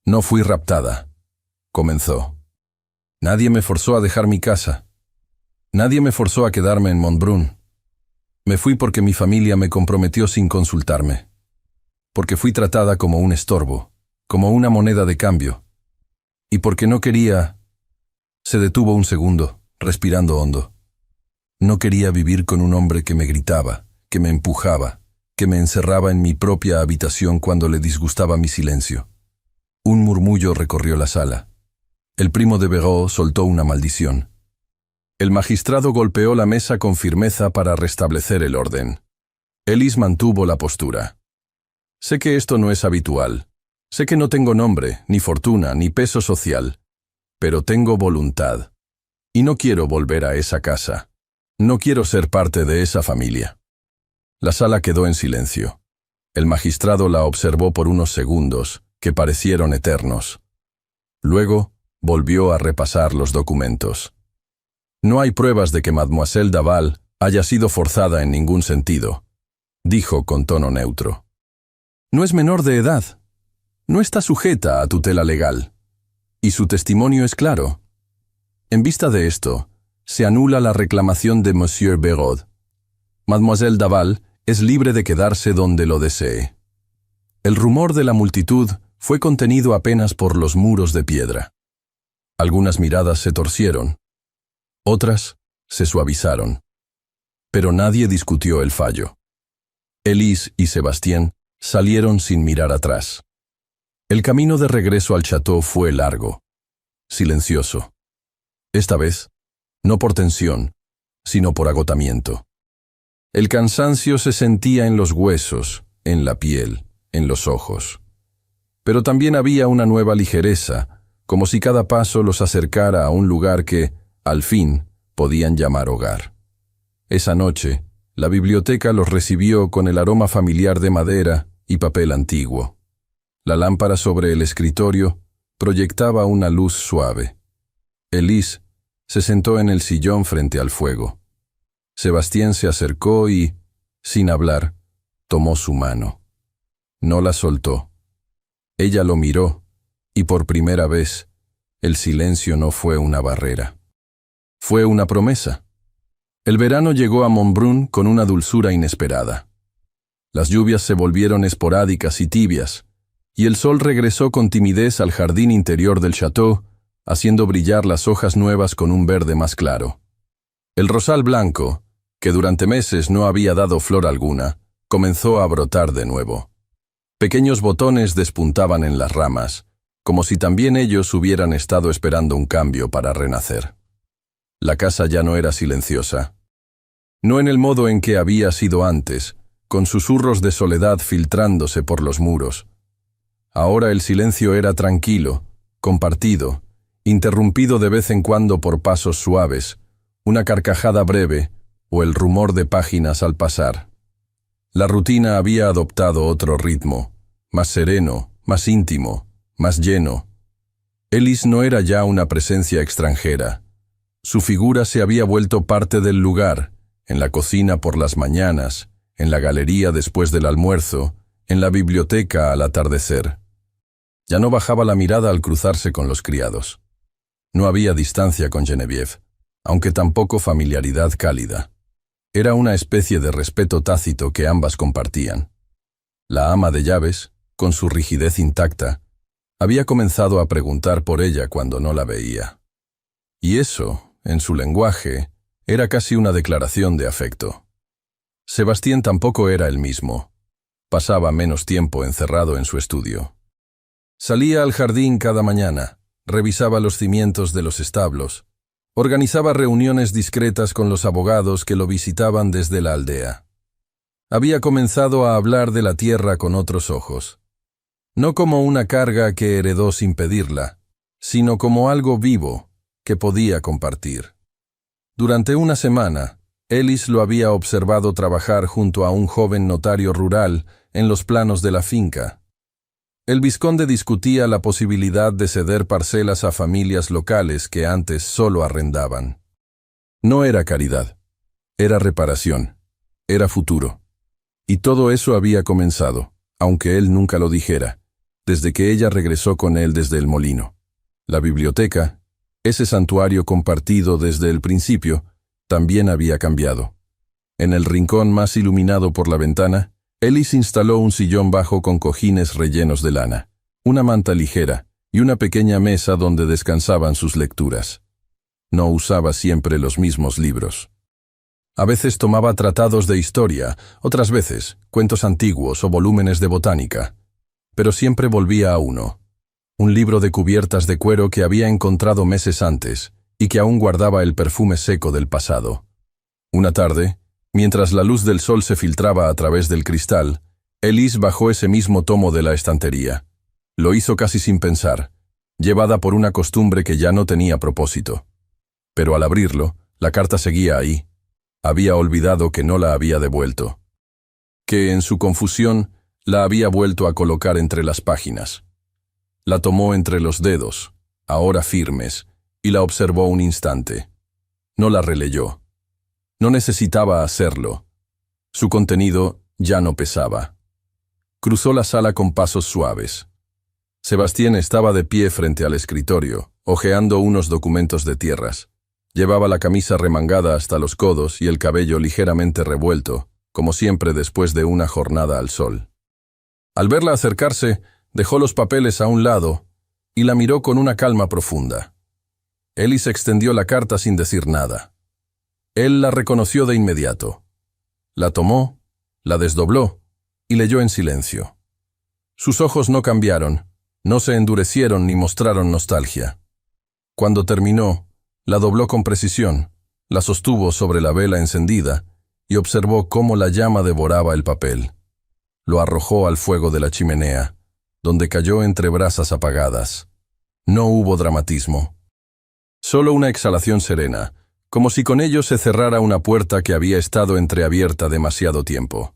«No fui raptada», comenzó. «Nadie me forzó a dejar mi casa. Nadie me forzó a quedarme en Montbrun. Me fui porque mi familia me comprometió sin consultarme. Porque fui tratada como un estorbo, como una moneda de cambio. Y porque no quería...». Se detuvo un segundo, respirando hondo. «No quería vivir con un hombre que me gritaba, que me empujaba, que me encerraba en mi propia habitación cuando le disgustaba mi silencio». Un murmullo recorrió la sala. El primo de Béraud soltó una maldición. El magistrado golpeó la mesa con firmeza para restablecer el orden. Ellis mantuvo la postura. Sé que esto no es habitual. Sé que no tengo nombre, ni fortuna, ni peso social. Pero tengo voluntad. Y no quiero volver a esa casa. No quiero ser parte de esa familia. La sala quedó en silencio. El magistrado la observó por unos segundos, que parecieron eternos. Luego, volvió a repasar los documentos. No hay pruebas de que Mademoiselle Daval haya sido forzada en ningún sentido, dijo con tono neutro. No es menor de edad. No está sujeta a tutela legal. Y su testimonio es claro. En vista de esto, se anula la reclamación de Monsieur Béraud. Mademoiselle Daval es libre de quedarse donde lo desee. El rumor de la multitud fue contenido apenas por los muros de piedra. Algunas miradas se torcieron. Otras se suavizaron. Pero nadie discutió el fallo. Elise y Sébastien salieron sin mirar atrás. El camino de regreso al château fue largo, silencioso. Esta vez, no por tensión, sino por agotamiento. El cansancio se sentía en los huesos, en la piel, en los ojos. Pero también había una nueva ligereza, como si cada paso los acercara a un lugar que, al fin, podían llamar hogar. Esa noche, la biblioteca los recibió con el aroma familiar de madera y papel antiguo. La lámpara sobre el escritorio proyectaba una luz suave. Elise se sentó en el sillón frente al fuego. Sébastien se acercó y, sin hablar, tomó su mano. No la soltó. Ella lo miró, y por primera vez, el silencio no fue una barrera. Fue una promesa. El verano llegó a Montbrun con una dulzura inesperada. Las lluvias se volvieron esporádicas y tibias, y el sol regresó con timidez al jardín interior del château, haciendo brillar las hojas nuevas con un verde más claro. El rosal blanco, que durante meses no había dado flor alguna, comenzó a brotar de nuevo. Pequeños botones despuntaban en las ramas, como si también ellos hubieran estado esperando un cambio para renacer. La casa ya no era silenciosa. No en el modo en que había sido antes, con susurros de soledad filtrándose por los muros. Ahora el silencio era tranquilo, compartido, interrumpido de vez en cuando por pasos suaves, una carcajada breve o el rumor de páginas al pasar. La rutina había adoptado otro ritmo, más sereno, más íntimo, más lleno. Ellis no era ya una presencia extranjera. Su figura se había vuelto parte del lugar, en la cocina por las mañanas, en la galería después del almuerzo, en la biblioteca al atardecer. Ya no bajaba la mirada al cruzarse con los criados. No había distancia con Geneviève, aunque tampoco familiaridad cálida. Era una especie de respeto tácito que ambas compartían. La ama de llaves, con su rigidez intacta, había comenzado a preguntar por ella cuando no la veía. Y eso, en su lenguaje, era casi una declaración de afecto. Sébastien tampoco era el mismo. Pasaba menos tiempo encerrado en su estudio. Salía al jardín cada mañana, revisaba los cimientos de los establos, organizaba reuniones discretas con los abogados que lo visitaban desde la aldea. Había comenzado a hablar de la tierra con otros ojos. No como una carga que heredó sin pedirla, sino como algo vivo que podía compartir. Durante una semana, Ellis lo había observado trabajar junto a un joven notario rural en los planos de la finca. El vizconde discutía la posibilidad de ceder parcelas a familias locales que antes solo arrendaban. No era caridad, era reparación, era futuro. Y todo eso había comenzado, aunque él nunca lo dijera, desde que ella regresó con él desde el molino. La biblioteca, ese santuario compartido desde el principio, también había cambiado. En el rincón más iluminado por la ventana, Ellis instaló un sillón bajo con cojines rellenos de lana, una manta ligera y una pequeña mesa donde descansaban sus lecturas. No usaba siempre los mismos libros. A veces tomaba tratados de historia, otras veces cuentos antiguos o volúmenes de botánica, pero siempre volvía a uno. Un libro de cubiertas de cuero que había encontrado meses antes y que aún guardaba el perfume seco del pasado. Una tarde, mientras la luz del sol se filtraba a través del cristal, Elise bajó ese mismo tomo de la estantería. Lo hizo casi sin pensar, llevada por una costumbre que ya no tenía propósito. Pero al abrirlo, la carta seguía ahí. Había olvidado que no la había devuelto. Que en su confusión la había vuelto a colocar entre las páginas. La tomó entre los dedos, ahora firmes, y la observó un instante. No la releyó. No necesitaba hacerlo. Su contenido ya no pesaba. Cruzó la sala con pasos suaves. Sebastián estaba de pie frente al escritorio, hojeando unos documentos de tierras. Llevaba la camisa remangada hasta los codos y el cabello ligeramente revuelto, como siempre después de una jornada al sol. Al verla acercarse, dejó los papeles a un lado y la miró con una calma profunda. Elise extendió la carta sin decir nada. Él la reconoció de inmediato. La tomó, la desdobló y leyó en silencio. Sus ojos no cambiaron, no se endurecieron ni mostraron nostalgia. Cuando terminó, la dobló con precisión, la sostuvo sobre la vela encendida y observó cómo la llama devoraba el papel. Lo arrojó al fuego de la chimenea, donde cayó entre brasas apagadas. No hubo dramatismo. Solo una exhalación serena, como si con ello se cerrara una puerta que había estado entreabierta demasiado tiempo.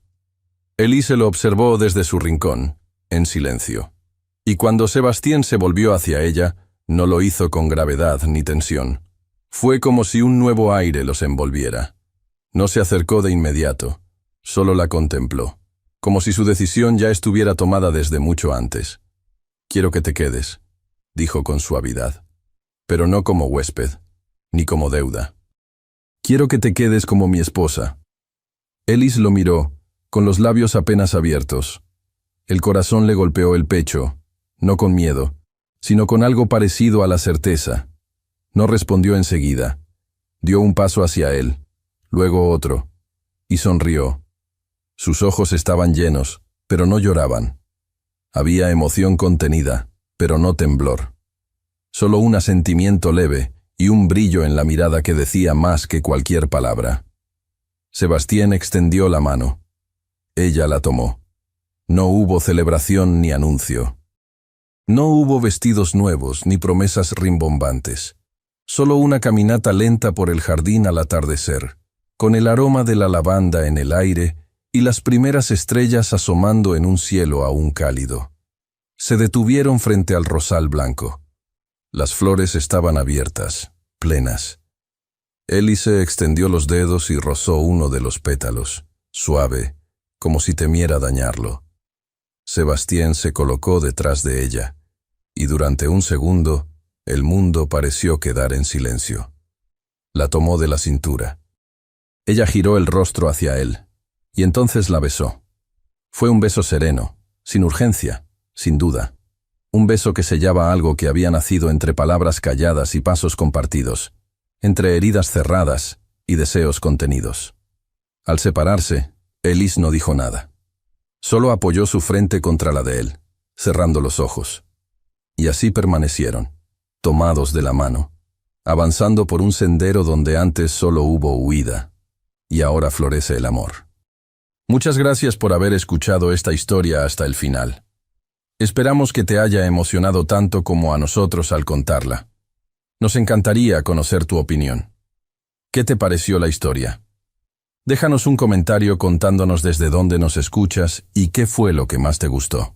Elise lo observó desde su rincón, en silencio. Y cuando Sebastián se volvió hacia ella, no lo hizo con gravedad ni tensión. Fue como si un nuevo aire los envolviera. No se acercó de inmediato, solo la contempló, como si su decisión ya estuviera tomada desde mucho antes. «Quiero que te quedes», dijo con suavidad, «pero no como huésped, ni como deuda. Quiero que te quedes como mi esposa». Elise lo miró, con los labios apenas abiertos. El corazón le golpeó el pecho, no con miedo, sino con algo parecido a la certeza. No respondió enseguida. Dio un paso hacia él, luego otro, y sonrió. Sus ojos estaban llenos, pero no lloraban. Había emoción contenida, pero no temblor. Solo un asentimiento leve y un brillo en la mirada que decía más que cualquier palabra. Sebastián extendió la mano. Ella la tomó. No hubo celebración ni anuncio. No hubo vestidos nuevos ni promesas rimbombantes. Solo una caminata lenta por el jardín al atardecer, con el aroma de la lavanda en el aire y las primeras estrellas asomando en un cielo aún cálido. Se detuvieron frente al rosal blanco. Las flores estaban abiertas, plenas. Elise extendió los dedos y rozó uno de los pétalos, suave, como si temiera dañarlo. Sebastián se colocó detrás de ella, y durante un segundo el mundo pareció quedar en silencio. La tomó de la cintura. Ella giró el rostro hacia él, y entonces la besó. Fue un beso sereno, sin urgencia, sin duda. Un beso que sellaba algo que había nacido entre palabras calladas y pasos compartidos, entre heridas cerradas y deseos contenidos. Al separarse, Elise no dijo nada. Solo apoyó su frente contra la de él, cerrando los ojos. Y así permanecieron, tomados de la mano, avanzando por un sendero donde antes solo hubo huida, y ahora florece el amor. Muchas gracias por haber escuchado esta historia hasta el final. Esperamos que te haya emocionado tanto como a nosotros al contarla. Nos encantaría conocer tu opinión. ¿Qué te pareció la historia? Déjanos un comentario contándonos desde dónde nos escuchas y qué fue lo que más te gustó.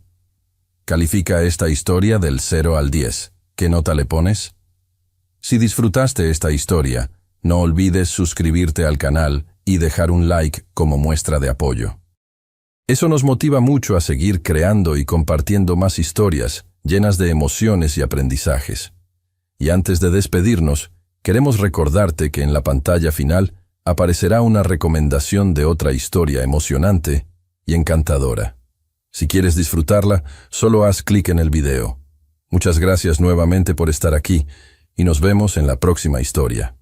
Califica esta historia del 0 al 10. ¿Qué nota le pones? Si disfrutaste esta historia, no olvides suscribirte al canal y dejar un like como muestra de apoyo. Eso nos motiva mucho a seguir creando y compartiendo más historias llenas de emociones y aprendizajes. Y antes de despedirnos, queremos recordarte que en la pantalla final aparecerá una recomendación de otra historia emocionante y encantadora. Si quieres disfrutarla, solo haz clic en el video. Muchas gracias nuevamente por estar aquí y nos vemos en la próxima historia.